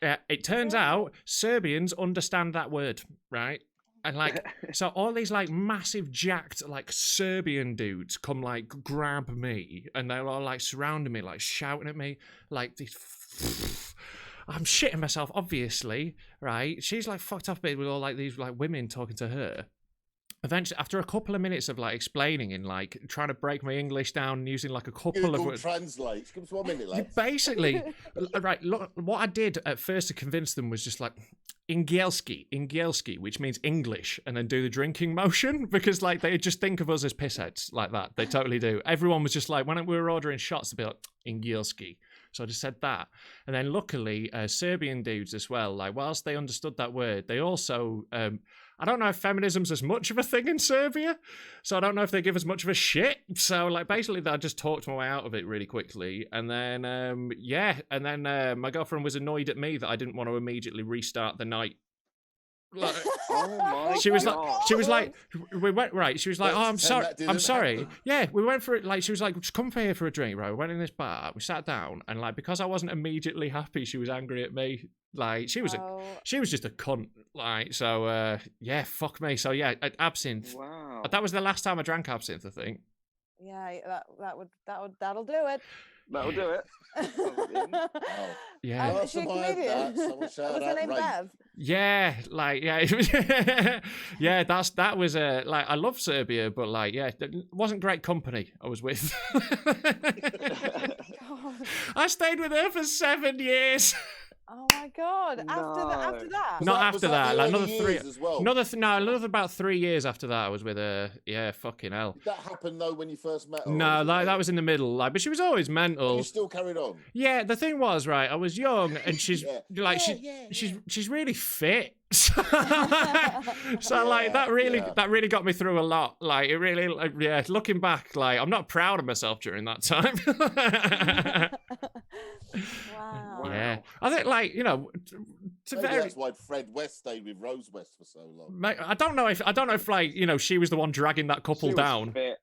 it turns out Serbians understand that word, right? And like, so all these like massive jacked like Serbian dudes come like grab me, and they're all like surrounding me, like shouting at me, like these. I'm shitting myself, obviously, right? She's like fucked up a bit with all like these like women talking to her. Eventually, after a couple of minutes of like explaining and like trying to break my English down using like a couple of translate. Give us 1 minute, lads. Basically, right. Look, what I did at first to convince them was just like Ingielski, which means English, and then do the drinking motion because like they just think of us as pissheads like that. They totally do. Everyone was just like, when we were ordering shots, they'd be like Ingielski. So I just said that. And then luckily, Serbian dudes as well, like whilst they understood that word, they also, I don't know if feminism's as much of a thing in Serbia, so I don't know if they give as much of a shit. So like basically I just talked my way out of it really quickly. And then, my girlfriend was annoyed at me that I didn't want to immediately restart the night. Like, she was like, we went right. She was like, oh, I'm sorry. Yeah, we went for it. Like, she was like, just come here for a drink, right? We went in this bar, we sat down, and like because I wasn't immediately happy, she was angry at me. Like, she was just a cunt. Like, so yeah, fuck me. So yeah, absinthe. Wow. That was the last time I drank absinthe, I think. Yeah, that'll do it. That'll do it. Yeah. Is she a comedian? Was her name Bev? Yeah, like yeah, yeah. That was like I love Serbia, but like yeah, it wasn't great company I was with. I stayed with her for 7 years. Oh my god! After that, not after that. Like another 3. As well? Another about 3 years after that. I was with her. Yeah, fucking hell. Did that happen though when you first met her? No, like that was in the middle. Like, but she was always mental. But you still carried on. Yeah, the thing was, right, I was young, and she's she's really fit. So like that really got me through a lot. Like it really, looking back, like I'm not proud of myself during that time. Wow. Yeah, I think like that's why Fred West stayed with Rose West for so long. Mate, I don't know if like she was the one dragging that couple down. Yeah.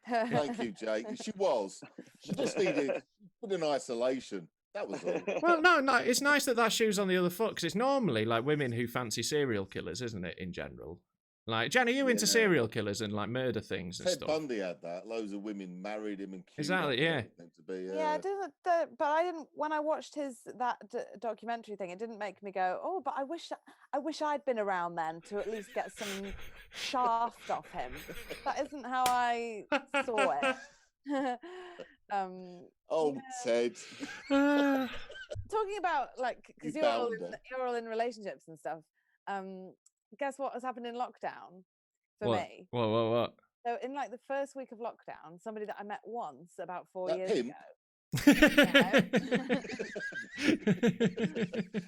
Thank you, Jake. She was. She just needed put in isolation. That was all. Well, no, it's nice that shoe's on the other foot because it's normally like women who fancy serial killers, isn't it? In general. Like, Jenny, you into serial killers and like murder things and Ted stuff? Bundy had that. Loads of women married him and killed exactly, him. Yeah. Yeah, it didn't. But I didn't. When I watched that documentary thing, it didn't make me go, "Oh, but I wish I'd been around then to at least get some shaft off him." That isn't how I saw it. Ted. Talking about like because you're all in relationships and stuff. Guess what has happened in lockdown for me? What? So in like the first week of lockdown, somebody that I met once about 4 years ago.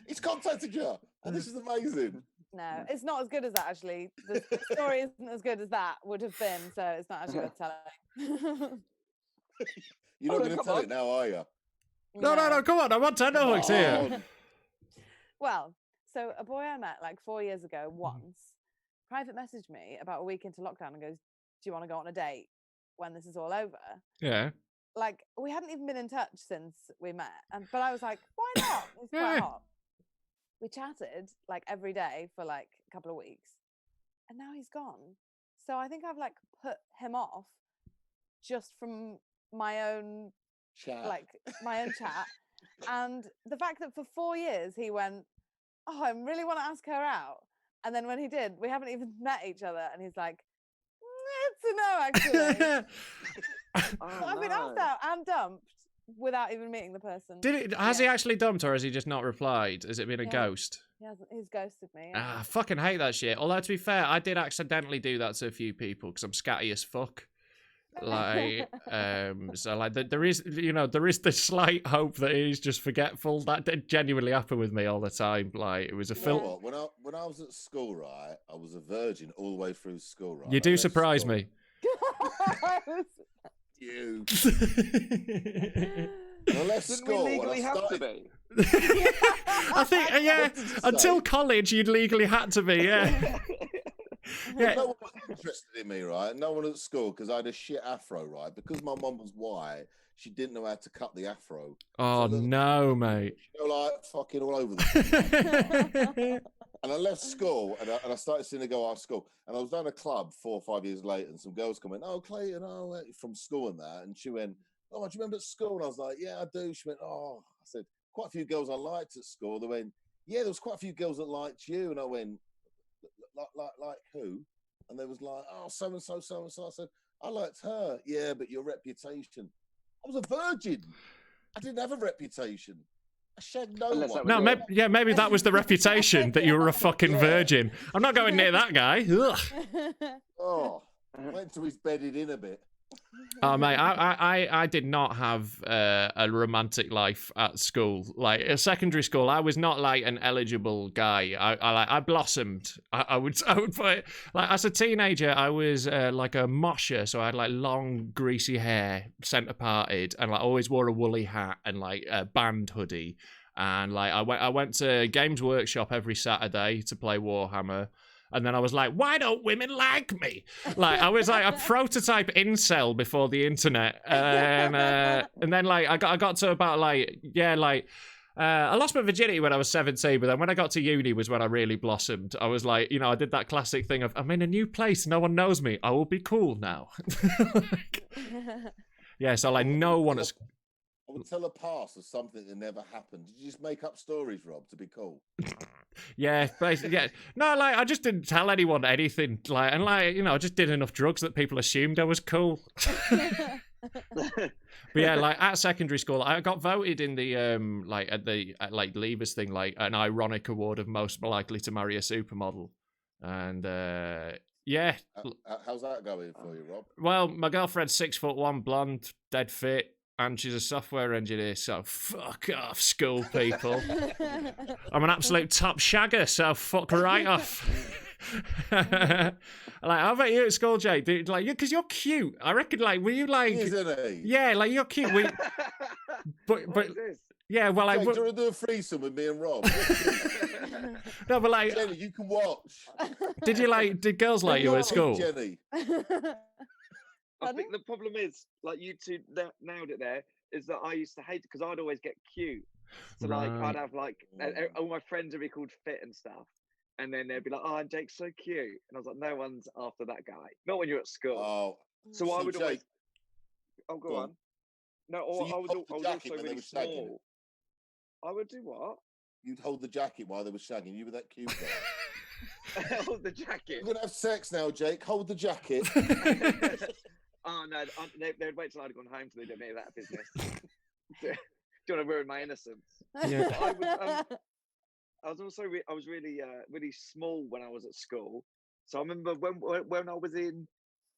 He's contacted you. Oh, this is amazing. No, it's not as good as that actually. The story isn't as good as that would have been, so it's not actually worth telling. You're not going to tell it now, are you? No, come on, I want to know what's here. Well, so a boy I met like 4 years ago once private messaged me about a week into lockdown and goes, do you want to go on a date when this is all over? Yeah. Like, we hadn't even been in touch since we met. But I was like, why not? It's quite hot. We chatted like every day for like a couple of weeks. And now he's gone. So I think I've like put him off just from my own chat. And the fact that for 4 years he went, oh, I really want to ask her out. And then when he did, we haven't even met each other. And he's like, it's a no, actually. I've been asked out and dumped without even meeting the person. Has he actually dumped, or has he just not replied? Has it been a ghost? He's ghosted me. I fucking hate that shit. Although, to be fair, I did accidentally do that to a few people because I'm scatty as fuck. Like, so like there is the slight hope that he's just forgetful. That did genuinely happen with me all the time. Like, it was a film. When I was at school, right, I was a virgin all the way through school, right. You do surprise me. You. I left school. We legally have to be? I think, until college, you'd legally had to be, yeah. Yeah. No one was interested in me, right? No one at school, because I had a shit afro, right? Because my mum was white, she didn't know how to cut the afro. Oh, so no, mate. You know, like, fucking all over the place. And I left school, and I started seeing her go after school. And I was down a club 4 or 5 years later, and some girls come in, oh, Clayton, from school and that. And she went, oh, do you remember at school? And I was like, yeah, I do. She went, oh. I said, quite a few girls I liked at school. They went, yeah, there was quite a few girls that liked you. And I went, like who? And they was like, oh, so-and-so, so-and-so. I said, I liked her. Yeah, but your reputation. I was a virgin. I didn't have a reputation. I shagged no one. No, maybe that was the reputation, that you were a fucking virgin. I'm not going near that guy. Ugh. Oh, I went to his bedded in a bit. Oh, mate, I did not have a romantic life at school. Like, at secondary school, I was not like an eligible guy. I blossomed. I would put it, like, as a teenager, I was like a mosher, so I had like long, greasy hair, centre parted, and like always wore a woolly hat and like a band hoodie. And like I went to Games Workshop every Saturday to play Warhammer. And then I was like, why don't women like me? Like, I was like a prototype incel before the internet. And then, like, I got to about, like, I lost my virginity when I was 17, but then when I got to uni was when I really blossomed. I was like, I did that classic thing of, I'm in a new place, no one knows me, I will be cool now. Yeah, so, like, no one has... I would tell a past of something that never happened. Did you just make up stories, Rob, to be cool? Yeah, basically, yeah. No, like, I just didn't tell anyone anything. Like, and like, I just did enough drugs that people assumed I was cool. But yeah, like at secondary school, I got voted in the at Leavers thing, like an ironic award of most likely to marry a supermodel. And yeah. How's that going for you, Rob? Well, my girlfriend's 6'1", blonde, dead fit. And she's a software engineer, so fuck off, school people. I'm an absolute top shagger, so fuck right off. Like, how about you at school, Jake? Like, because you're cute. I reckon, like, were you like? Isn't he? Yeah, like you're cute. But yeah, well, Jake, do you want to do a threesome with me and Rob? No, but like, Jenny, you can watch. Did girls like you at school? Jenny. I think the problem is, like, you two nailed it there, is that I used to hate it because I'd always get cute. So, like, I'd have, like, all my friends would be called fit and stuff. And then they'd be like, oh, Jake's so cute. And I was like, no one's after that guy. Not when you're at school. Oh. So I would Jake, always... Oh, go on. No, so I was also really small. I would do what? You'd hold the jacket while they were shagging. You were that cute guy. Hold the jacket. We're going to have sex now, Jake. Hold the jacket. Oh, no, they'd wait till I'd gone home till they did me that business. Do you want to ruin my innocence? Yeah. I was really small when I was at school. So I remember when I was in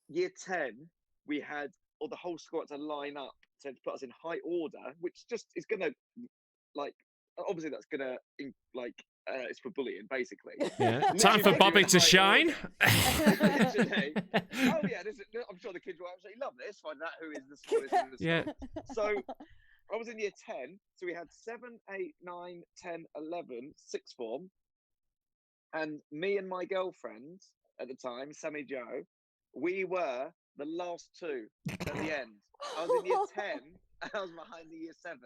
year 10, we had, or the whole school had to line up to put us in high order, which just is going to, like, obviously that's going to, like, it's for bullying, basically. Yeah. Time for Bobby to shine. Oh yeah, I'm sure the kids will absolutely love this. Find out who is the smallest in the school. Yeah. So I was in year 10, so we had 7, 8, 9, 10, 11, sixth form, and me and my girlfriend at the time, Sammy Joe, we were the last two at the end. I was in year 10, and I was behind the year 7s.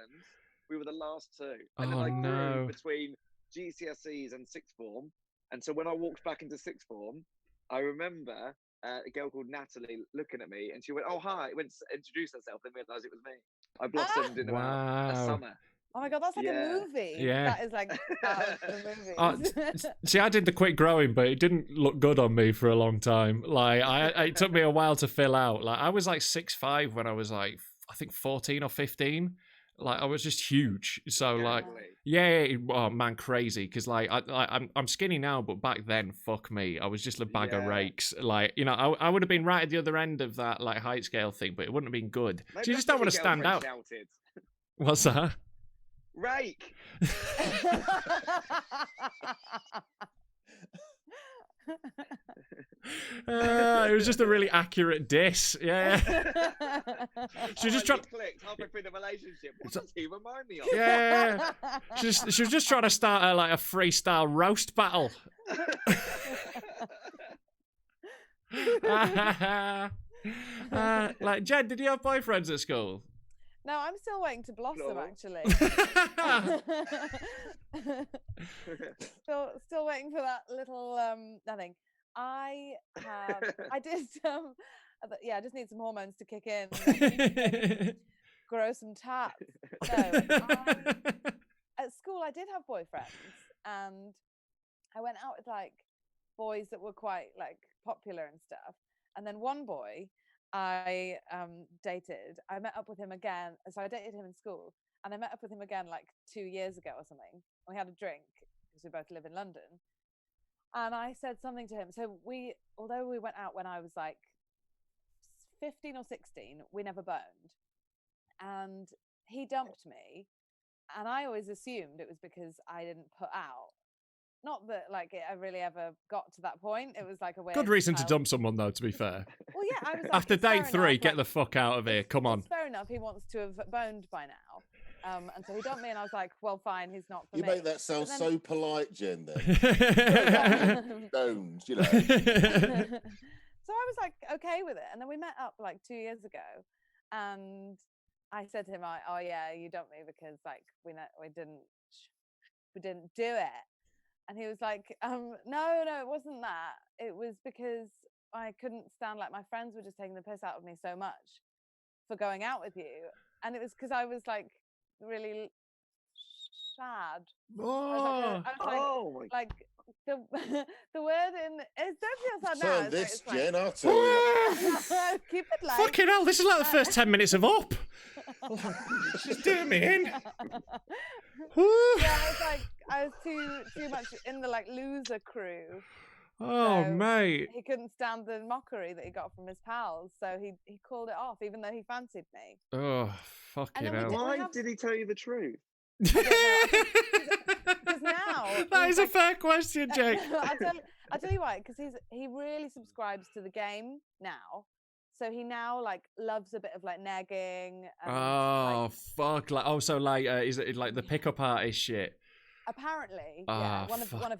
We were the last two, and then I grew between GCSEs and sixth form. And so when I walked back into sixth form, I remember a girl called Natalie looking at me, and she went, oh, hi, went to introduce herself, and realised it was me. I blossomed in about a summer. Oh my God, that's like a movie. Yeah. That is like out of the movie. See, I did the quick growing, but it didn't look good on me for a long time. Like, it took me a while to fill out. Like, I was like 6'5" when I was like, I think 14 or 15. Like I was just huge. So like, Jamali. oh man, crazy. Because like I'm skinny now, but back then, fuck me, I was just a bag of rakes. Like I would have been right at the other end of that like height scale thing, but it wouldn't have been good. Maybe So you just don't want to stand out. Shouted. What's that? Rake. It was just a really accurate diss. Yeah. She was just trying. Clicked halfway through the relationship. What does he remind me of? Yeah. She was just trying to start a freestyle roast battle. Like Jen, did you have boyfriends at school? No, I'm still waiting to blossom, actually. still waiting for that little nothing. I just need some hormones to kick in. Grow some taps. No, at school I did have boyfriends, and I went out with like boys that were quite like popular and stuff. And then one boy I dated, I met up with him again. So I dated him in school, and I met up with him again like 2 years ago or something. We had a drink because we both live in London. And I said something to him. So although we went out when I was like 15 or 16, we never boned. And he dumped me. And I always assumed it was because I didn't put out. Not that like I really ever got to that point. It was like a weird. Good reason to dump someone though, to be fair. Well, yeah, I was like, after date 3, enough. get the fuck out of here. Come on. It's fair enough. He wants to have boned by now. And so he dumped me, and I was like, well, fine, he's not for me. You make that sound so polite, Jen, then. Boned, you know. So I was like, okay with it. And then we met up like 2 years ago, and I said to him, oh yeah, you dumped me because like we didn't do it. And he was like, no, it wasn't that. It was because I couldn't stand, like, my friends were just taking the piss out of me so much for going out with you. And it was because I was, like, really sad. Oh, like the word in... Don't feel sad now. Turn this, Jen, I'll tell you. Keep it light. Fucking hell, this is like the first 10 minutes of Up. She's doing me in. Yeah, I was too much in the like loser crew. Oh, so mate. He couldn't stand the mockery that he got from his pals, so he called it off, even though he fancied me. Oh, fucking hell. Why did he tell you the truth? Because now that is a fair question, Jake. I'll tell you why. Because he really subscribes to the game now. So he now like loves a bit of like negging. And, fuck! Like, so like, is it like the pickup artist shit? Apparently, yeah. One of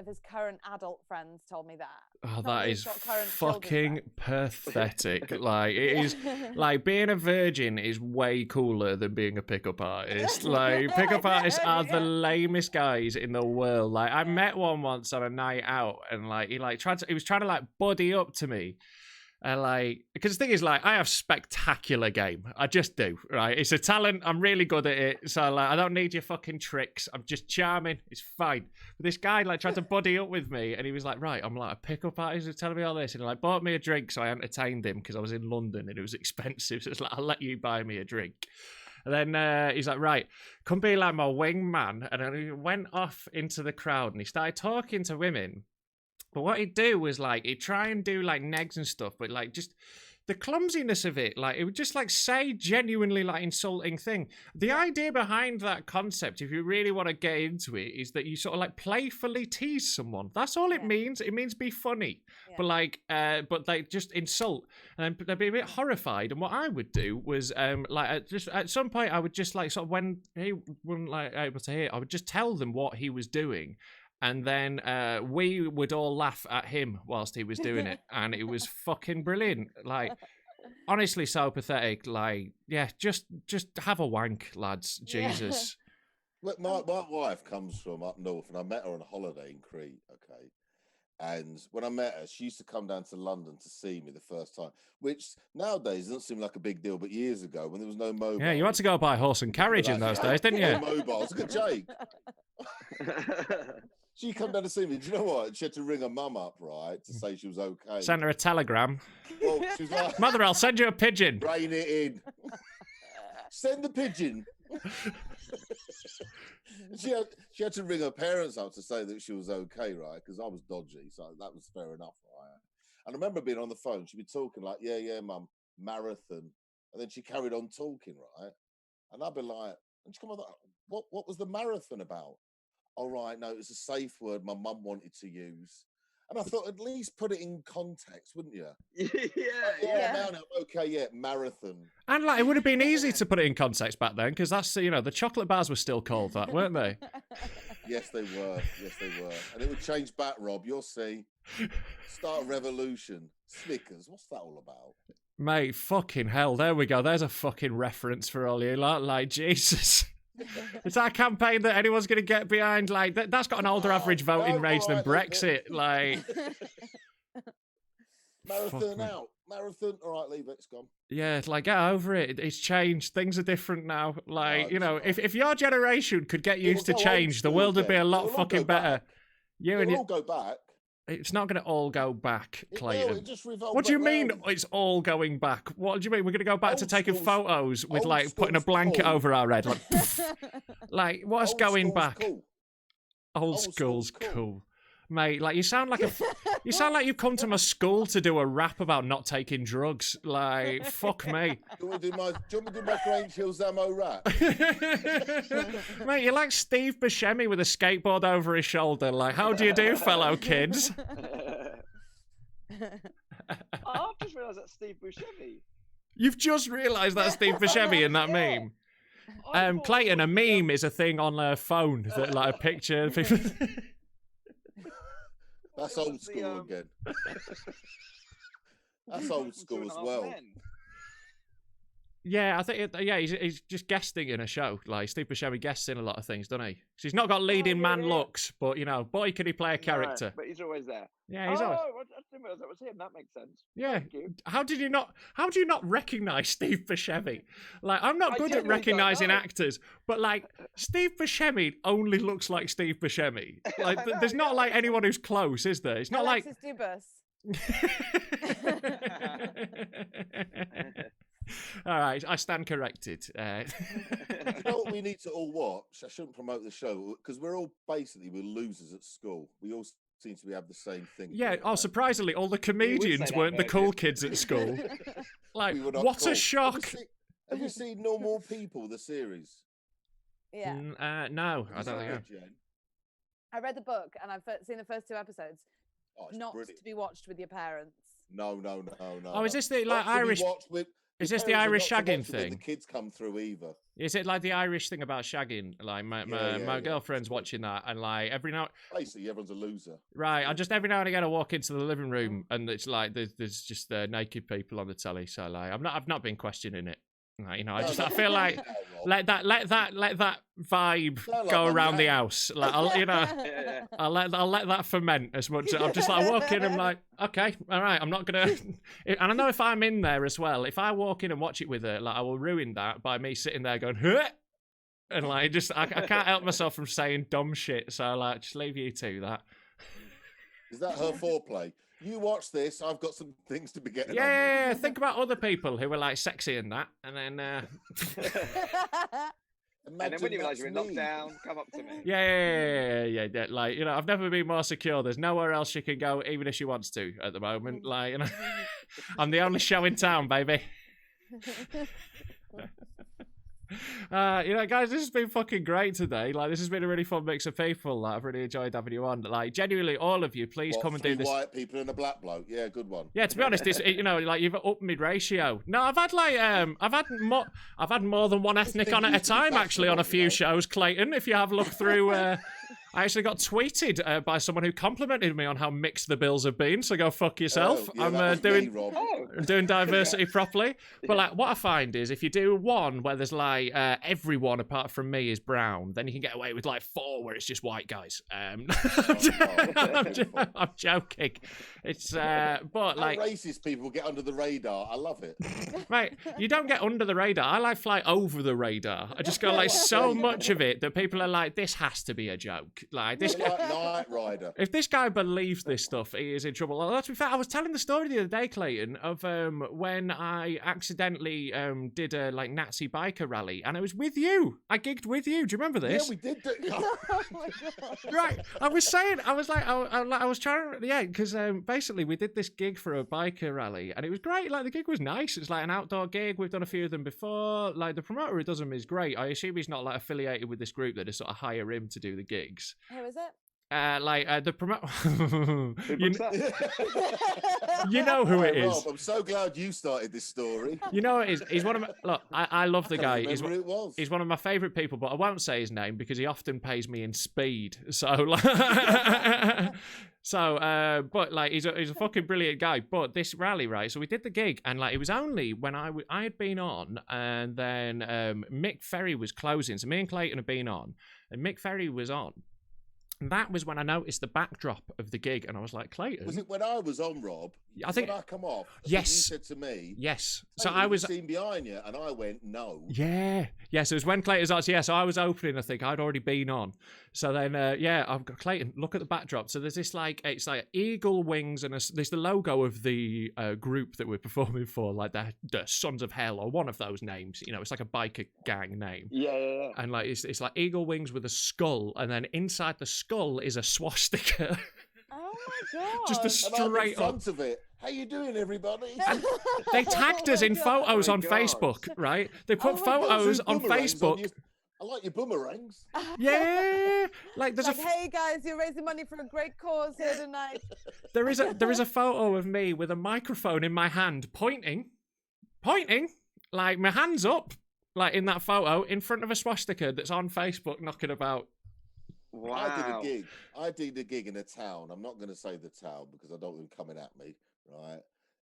his current adult friends told me that. Oh, that is fucking pathetic. Like, it is like being a virgin is way cooler than being a pickup artist. Like, pickup artists are the lamest guys in the world. Like, I met one once on a night out, and like he was trying to like buddy up to me. And like, because the thing is, like, I have spectacular game. I just do, right? It's a talent. I'm really good at it. So like, I don't need your fucking tricks. I'm just charming. It's fine. But this guy like tried to buddy up with me, and he was like, right, I'm like a pickup artist who's telling me all this, and he like bought me a drink, so I entertained him because I was in London and it was expensive. So it's like, I'll let you buy me a drink. And then he's like, right, come be like my wingman. And then he went off into the crowd and he started talking to women. But what he'd do was like he'd try and do like negs and stuff, but like just the clumsiness of it, like it would just like say genuinely like insulting thing. The idea behind that concept, if you really want to get into it, is that you sort of like playfully tease someone. That's all it means. It means be funny, but like just insult, and they'd be a bit horrified. And what I would do was just at some point I would just like sort of when he wasn't like able to hear, I would just tell them what he was doing. And then we would all laugh at him whilst he was doing it. And it was fucking brilliant. Like, honestly, so pathetic. Like, yeah, just have a wank, lads. Jesus. Look, my wife comes from up north, and I met her on a holiday in Crete, okay? And when I met her, she used to come down to London to see me the first time, which nowadays doesn't seem like a big deal, but years ago, when there was no mobile... Yeah, you had to go by horse and carriage in those days, didn't you? No mobiles. Look at Jake. She come down to see me. Do you know what? She had to ring her mum up, right, to say she was okay. Send her a telegram. Well, she was like, Mother, I'll send you a pigeon. Rein it in. Send the pigeon. She had to ring her parents up to say that she was okay, right? Because I was dodgy, so that was fair enough, right? And I remember being on the phone. She'd be talking like, yeah, mum, marathon. And then she carried on talking, right? And I'd be like, and she come on, what was the marathon about? All right, no, it was a safe word my mum wanted to use. And I thought, at least put it in context, wouldn't you? Yeah. No, okay, yeah, marathon. And like, it would have been easy to put it in context back then, because that's, the chocolate bars were still called that, weren't they? Yes, they were. And it would change back, Rob. You'll see. Start a revolution. Snickers. What's that all about? Mate, fucking hell. There we go. There's a fucking reference for all you. Like Jesus. Is that a campaign that anyone's going to get behind? Like, that's got an older average voting rate than Brexit. Like, marathon out. Marathon. All right, leave it. It's gone. Yeah, like, get over it. It's changed. Things are different now. Like, if your generation could get used to change, the world would be a lot fucking better. It'll all go back. It's not going to all go back, Clayton. What What do you mean it's all going back? What do you mean? We're going to go back to taking photos with, like, putting a blanket over our head? Like, like what's going back? Cool. Old school's cool. Mate, like, you sound like you've come to my school to do a rap about not taking drugs. Like, fuck me. Do you want me to do my Grange Hills Damo rap? Mate, you're like Steve Buscemi with a skateboard over his shoulder. Like, how do you do, fellow kids? I've just realised that's Steve Buscemi. You've just realised that's Steve Buscemi in that meme. Clayton, a meme is a thing on a phone that, like, a picture of people. That's old school again. That's old school as well. Yeah, I think, he's just guesting in a show. Like, Steve Buscemi guests in a lot of things, doesn't he? 'Cause he's not got leading man looks, but, boy, can he play a character. No, but he's always there. Yeah, he's always... I didn't realise that was him. That makes sense. Yeah. How do you not recognise Steve Buscemi? Like, I'm not good at recognising actors, but, like, Steve Buscemi only looks like Steve Buscemi. Like, there's not, like, anyone who's close, is there? It's not Alexis Dubus. All right, I stand corrected. You know what we need to all watch? I shouldn't promote the show because we're losers at school. We all seem to have the same thing. Yeah. Surprisingly, all the comedians weren't the cool kids at school. Like, what cool. a shock! Have you seen Normal People, the series? Yeah. No, I don't think I have. I read the book and I've seen the first 2 episodes. Not brilliant. To be watched with your parents. No. Oh, is this the Irish? Is this the Irish shagging thing? The kids come through either. Is it like the Irish thing about shagging? Like my girlfriend's watching that, and like every now. Basically, everyone's a loser. Right, I just every now and again I walk into the living room and it's like there's just naked people on the telly. So like I've not been questioning it. Like, I feel like let that vibe go around the house. Like I'll let that ferment as much. I'm just like walking. I'm like, okay, all right. I'm not gonna. And I know if I'm in there as well, if I walk in and watch it with her, like I will ruin that by me sitting there going, huh? And like I can't help myself from saying dumb shit. So like, just leave you to that. Is that her foreplay? You watch this, I've got some things to be getting on with. Yeah, think about other people who were like sexy and that, and then and then when you realise you're in lockdown, come up to me. Yeah. Like, I've never been more secure. There's nowhere else she can go, even if she wants to at the moment. Like, I'm the only show in town, baby. Guys, this has been fucking great today. Like, this has been a really fun mix of people. Like, I've really enjoyed having you on. Like, genuinely, all of you, please come and do this. White people and a black bloke. Yeah, good one. Yeah, to be honest, like you've upped mid ratio. No, I've had more than one ethnic on at a time actually on a few shows, Clayton. If you have a look through. I actually got tweeted by someone who complimented me on how mixed the bills have been. So go fuck yourself. I'm doing diversity properly. But like, what I find is if you do one where there's like everyone apart from me is brown, then you can get away with like 4 where it's just white guys. I'm joking. It's but like racist people get under the radar. I love it. Right, you don't get under the radar. I like fly over the radar. I just go like so much of it that people are like, this has to be a joke. Like this like Knight Rider. If this guy believes this stuff, he is in trouble. Although, to be fair, I was telling the story the other day, Clayton, of when I accidentally did a like Nazi biker rally, and I was with you. I gigged with you. Do you remember this? Yeah, we did. Oh my God. Right. I was trying to, because basically we did this gig for a biker rally, and it was great. Like the gig was nice. It's like an outdoor gig. We've done a few of them before. Like the promoter who does them is great. I assume he's not like affiliated with this group that just sort of hire him to do the gigs. Who is it? The promoter. You know who it is. Rob, I'm so glad you started this story. You know it is. He's one of my. Look, I love the guy. He's one of my favourite people, but I won't say his name because he often pays me in speed. So, but like he's a fucking brilliant guy. But this rally, right? So we did the gig, and like it was only when I had been on, and then Mick Ferry was closing. So me and Clayton had been on, and Mick Ferry was on. And that was when I noticed the backdrop of the gig, and I was like, Clayton. Was it when I was on, Rob? I think when I come off. Yes. You said to me. Yes. So I was seen behind you, and I went no. Yeah. So it was when Clayton was on. So I was opening. I think I'd already been on. So then, I've got Clayton. Look at the backdrop. So there's this it's like eagle wings, and there's the logo of the group that we're performing for, like the Sons of Hell or one of those names. You know, it's like a biker gang name. Yeah. And like it's like eagle wings with a skull, and then inside the skull is a swastika. Oh my God. Just a straight in front of it. How you doing, everybody? And they tagged us in photos on Facebook, right? They put photos on Facebook. I like your boomerangs. Yeah, like there's hey guys, you're raising money for a great cause here tonight. There is a photo of me with a microphone in my hand, pointing, like my hands up, like in that photo, in front of a swastika that's on Facebook knocking about. Wow. I did a gig in a town. I'm not going to say the town because I don't want them coming at me, right?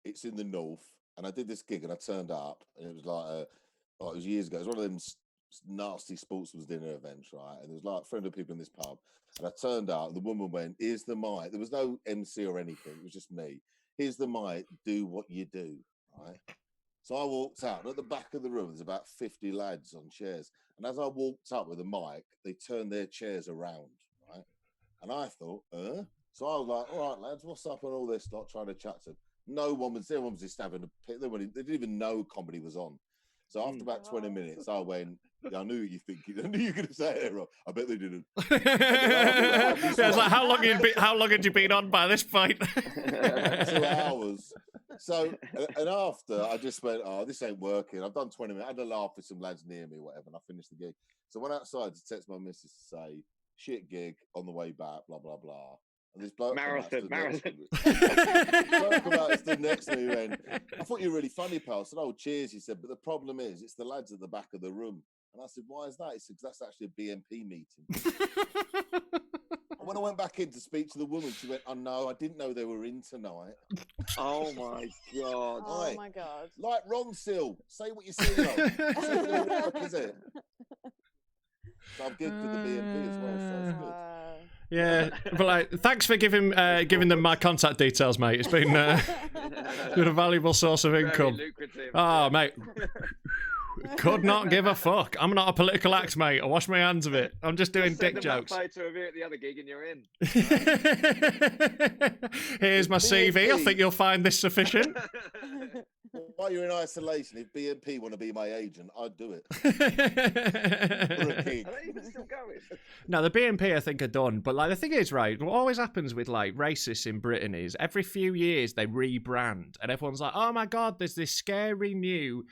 It's in the north. And I did this gig and I turned up and it was like, it was years ago. It was one of them nasty sportsman's dinner events, right? And there was like 300 people in this pub. And I turned up and the woman went, here's the mic. There was no MC or anything. It was just me. Here's the mic. Do what you do, right? So I walked out. At the back of the room, there's about 50 lads on chairs. And as I walked up with the mic, they turned their chairs around, right? And I thought, So I was like, all right, lads, what's up and all this lot, trying to chat to them. No one was there. Everyone was just having a pit. They didn't even know comedy was on. So after about 20 minutes, I went, I knew you thinking. I knew you were going to say it, Rob. I bet they didn't. Yeah, it's like, how long had you been on by this point? 2 hours. So, and after, I just went, this ain't working. I've done 20 minutes. I had a laugh with some lads near me, whatever, and I finished the gig. So I went outside to text my missus to say, shit gig on the way back, blah, blah, blah. And this bloke marathon. stood next to me and I thought you were really funny, pal. I said, oh, cheers. He said, but the problem is, it's the lads at the back of the room. And I said, why is that? He said, because that's actually a BNP meeting. And when I went back in to speak to the woman, she went, oh, no, I didn't know they were in tonight. Oh, my God. Oh, my God. Like Ron Sill. Say what you see, Ron. Say what you work, is it? So I've gigged for the BNP as well, so it's good. Yeah, but like, thanks for giving them my contact details, mate. It's been a valuable source of income. Very lucrative. Oh, mate. Could not give a fuck. I'm not a political act, mate. I wash my hands of it. I'm just doing dick jokes. Photo of you at the other gig and you're in. Here's my CV. I think you'll find this sufficient. While you're in isolation, if BNP want to be my agent, I'd do it. Are they even still going? No, the BNP I think are done. But like the thing is, right, what always happens with like racists in Britain is every few years they rebrand and everyone's like, oh my God, there's this scary new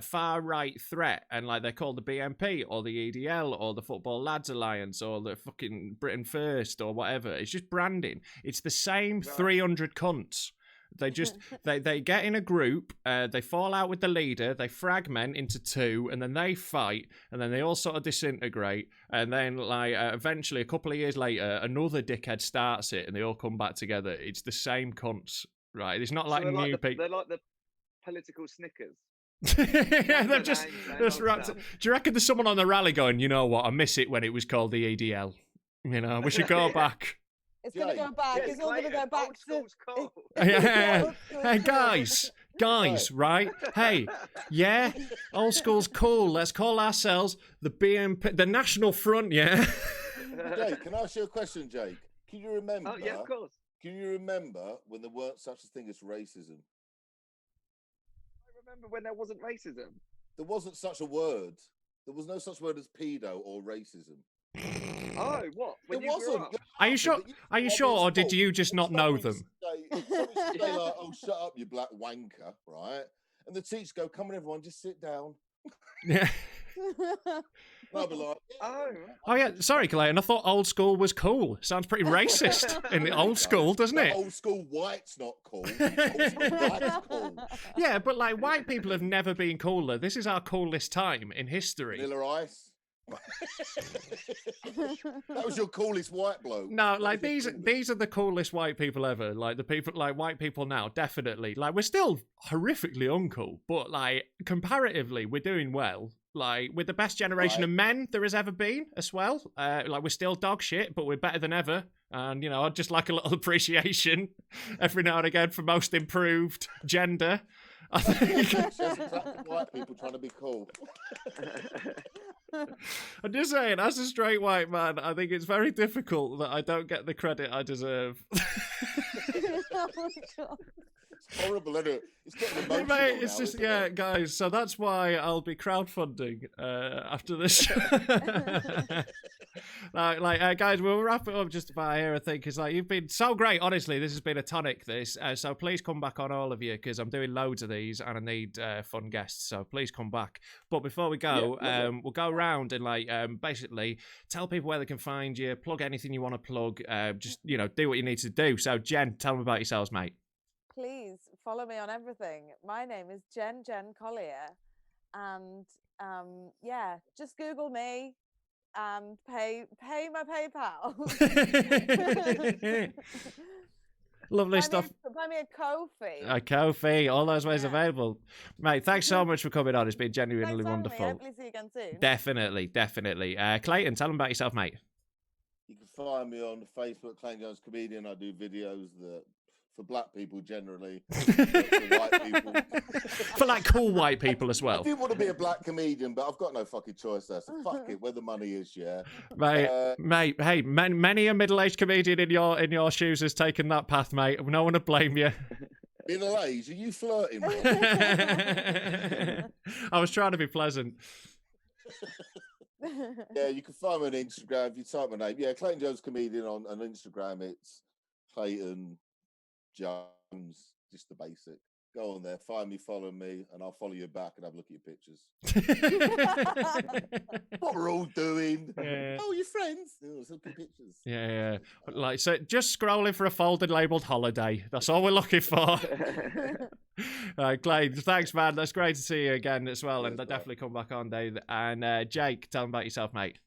far right threat, and like they're called the BNP or the EDL or the Football Lads Alliance or the fucking Britain First or whatever. It's just branding. It's the same 300 cunts. They just they get in a group, they fall out with the leader, they fragment into two, and then they fight, and then they all sort of disintegrate, and then like eventually a couple of years later another dickhead starts it and they all come back together. It's the same cunts, right? It's not like so new people. They're like the political Snickers. Yeah, they're just right. Do you reckon there's someone on the rally going, you know what, I miss it when it was called the EDL? You know, we should go back. It's going to go back. It's all going to go back old school's cool. Yeah. Hey, guys, right? Hey, yeah, old school's cool. Let's call ourselves the BNP, the National Front, yeah? Jake, can I ask you a question, Jake? Can you remember? Oh, yeah, of course. Can you remember when there weren't such a thing as racism? I remember when there wasn't racism. There wasn't such a word. There was no such word as pedo or racism. Oh, what? When There wasn't. Are you sure? Are you sure, or did you just not know them? Somebody say like, "Oh, shut up, you black wanker," right? And the teacher go, "Come on, everyone, just sit down." Yeah. And I'll be like, Oh yeah, sorry, Clayton. I thought old school was cool. Sounds pretty racist in the old school, doesn't it? Old school white's not cool. Old school black's cool. Yeah, but like white people have never been cooler. This is our coolest time in history. Vanilla Ice. That was your coolest white bloke. No, like these are the coolest white people ever. Like the people, like white people now, definitely. Like we're still horrifically uncool, but like comparatively, we're doing well. Like we're the best generation of men there has ever been as well. Like we're still dog shit, but we're better than ever. And you know, I'd just like a little appreciation every now and again for most improved gender. I think. White people trying to be cool. I'm just saying, as a straight white man, I think it's very difficult that I don't get the credit I deserve. Oh my God. It's horrible, isn't it? It's getting emotional. Mate, it's now, just, isn't yeah, it? guys, so that's why I'll be crowdfunding after this. Guys, we'll wrap it up just about here, I think, because like, you've been so great. Honestly, this has been a tonic, this. So please come back on, all of you, because I'm doing loads of these and I need fun guests, so please come back. But before we go, we'll go around and basically tell people where they can find you, plug anything you want to plug, just, you know, do what you need to do. So, Jen, tell them about yourselves, mate. Please follow me on everything. My name is Jenny Collier, and yeah, just Google me and pay my PayPal. Lovely stuff. Buy me a Ko-fi. A Ko-fi, all those ways available. Mate, thanks so much for coming on. It's been genuinely wonderful. Hopefully see you again soon. Definitely. Clayton, tell them about yourself, mate. You can find me on Facebook, Clayton Jones Comedian. I do videos that for black people generally, for white people. For like cool white people as well. I do want to be a black comedian, but I've got no fucking choice there. So fuck it, where the money is, yeah. Mate, hey, many a middle-aged comedian in your shoes has taken that path, mate. No one to blame you. Middle-aged? Are you flirting with? I was trying to be pleasant. Yeah, you can find me on Instagram if you type my name. Yeah, Clayton Jones Comedian on Instagram. It's Clayton Jones, just the basic. Go on there, find me, follow me, and I'll follow you back and have a look at your pictures. What we're all doing. Yeah. Oh, your friends. Oh, some good pictures. Yeah. Like, so just scrolling for a folder labelled holiday. That's all we're looking for. Clayton, thanks, man. That's great to see you again as well. And I'll definitely come back on, Dave. And Jake, tell them about yourself, mate.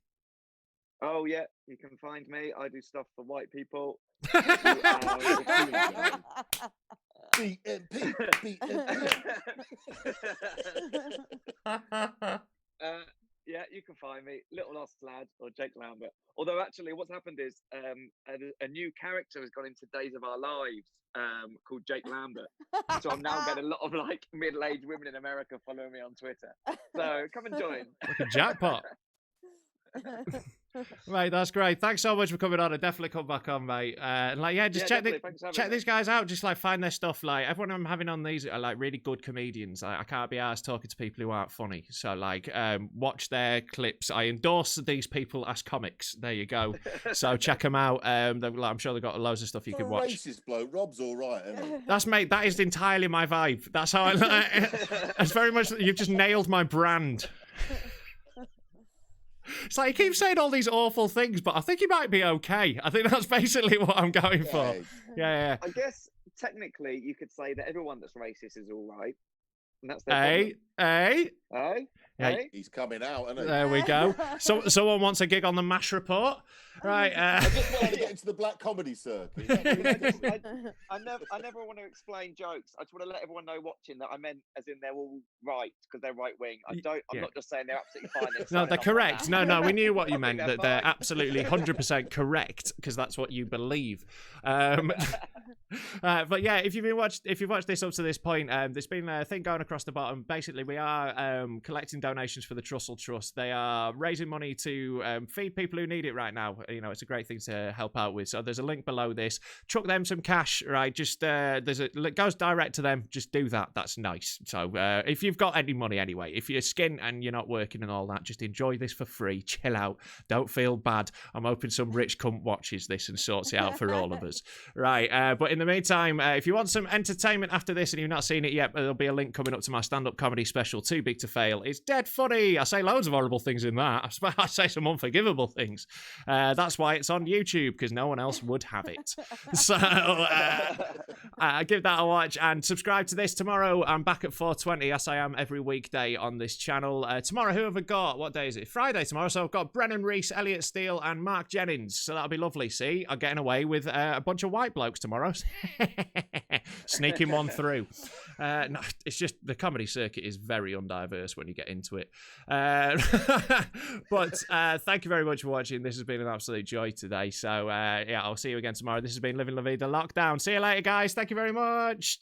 Oh, yeah, you can find me. I do stuff for white people. BNP. Yeah, you can find me, Little Lost Lad or Jake Lambert. Although actually what's happened is a new character has gone into Days of Our Lives called Jake Lambert. So I'm now getting a lot of like middle-aged women in America following me on Twitter. So come and join. Like a jackpot. Mate, that's great. Thanks so much for coming on. I definitely come back on, mate. Check these guys out. Just like find their stuff. Like everyone I'm having on these are like really good comedians. I can't be arsed talking to people who aren't funny. So like, watch their clips. I endorse these people as comics. There you go. So check them out. I'm sure they've got loads of stuff you can watch. Racist bloke. Rob's all right, isn't he? That is entirely my vibe. That's how it's very much. You've just nailed my brand. It's like he keeps saying all these awful things, but I think he might be okay. I think that's basically what I'm going for. Yeah. I guess technically you could say that everyone that's racist is all right. And that's their Hey. He's coming out, isn't he? There we go. So, someone wants a gig on the MASH report. Right. I just want to get into the black comedy circuit. I never want to explain jokes. I just want to let everyone know watching that I meant as in they're all right because they're right wing. I'm not just saying they're absolutely fine. No, they're correct. No, we knew what you meant. That they're absolutely 100% correct because that's what you believe. But yeah, if you've watched this up to this point, there's been a thing going across the bottom. Basically, we are collecting donations for the Trussell Trust. They are raising money to feed people who need it right now. You know, it's a great thing to help out with. So there's a link below this. Chuck them some cash, right? Just it goes direct to them. Just do that. That's nice. So if you've got any money anyway, if you're skint and you're not working and all that, just enjoy this for free. Chill out. Don't feel bad. I'm hoping some rich cunt watches this and sorts it out for all of us. Right. But in the meantime, if you want some entertainment after this and you've not seen it yet, there'll be a link coming up to my stand-up comedy special, Too Big to Fail. It's dead funny. I say loads of horrible things in that. I say some unforgivable things. That's why it's on YouTube, because no one else would have it. So give that a watch and subscribe to this. Tomorrow I'm back at 4:20, as I am every weekday on this channel. Tomorrow, who have I got? What day is it? Friday tomorrow. So I've got Brennan Reese, Elliot Steele and Mark Jennings. So that'll be lovely. See, I'm getting away with a bunch of white blokes tomorrow. Sneaking one through. No, it's just the comedy circuit is very undiverse when you get into it. But thank you very much for watching. This has been an absolute joy today. So yeah, I'll see you again tomorrow. This has been Livin La Vida Lockdown. See you later, guys. Thank you very much.